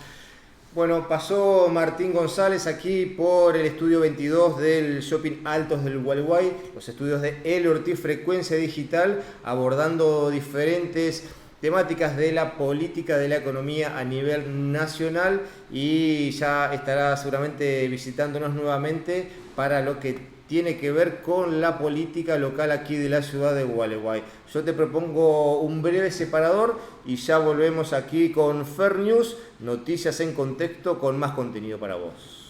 Bueno, pasó Martín González aquí por el estudio 22 del Shopping Altos del Gualeguay, los estudios de L. Ortiz Frecuencia Digital, abordando diferentes temáticas de la política, de la economía a nivel nacional, y ya estará seguramente visitándonos nuevamente para lo que tiene que ver con la política local aquí de la ciudad de Gualeguay. Yo te propongo un breve separador y ya volvemos aquí con Fair News, noticias en contexto con más contenido para vos.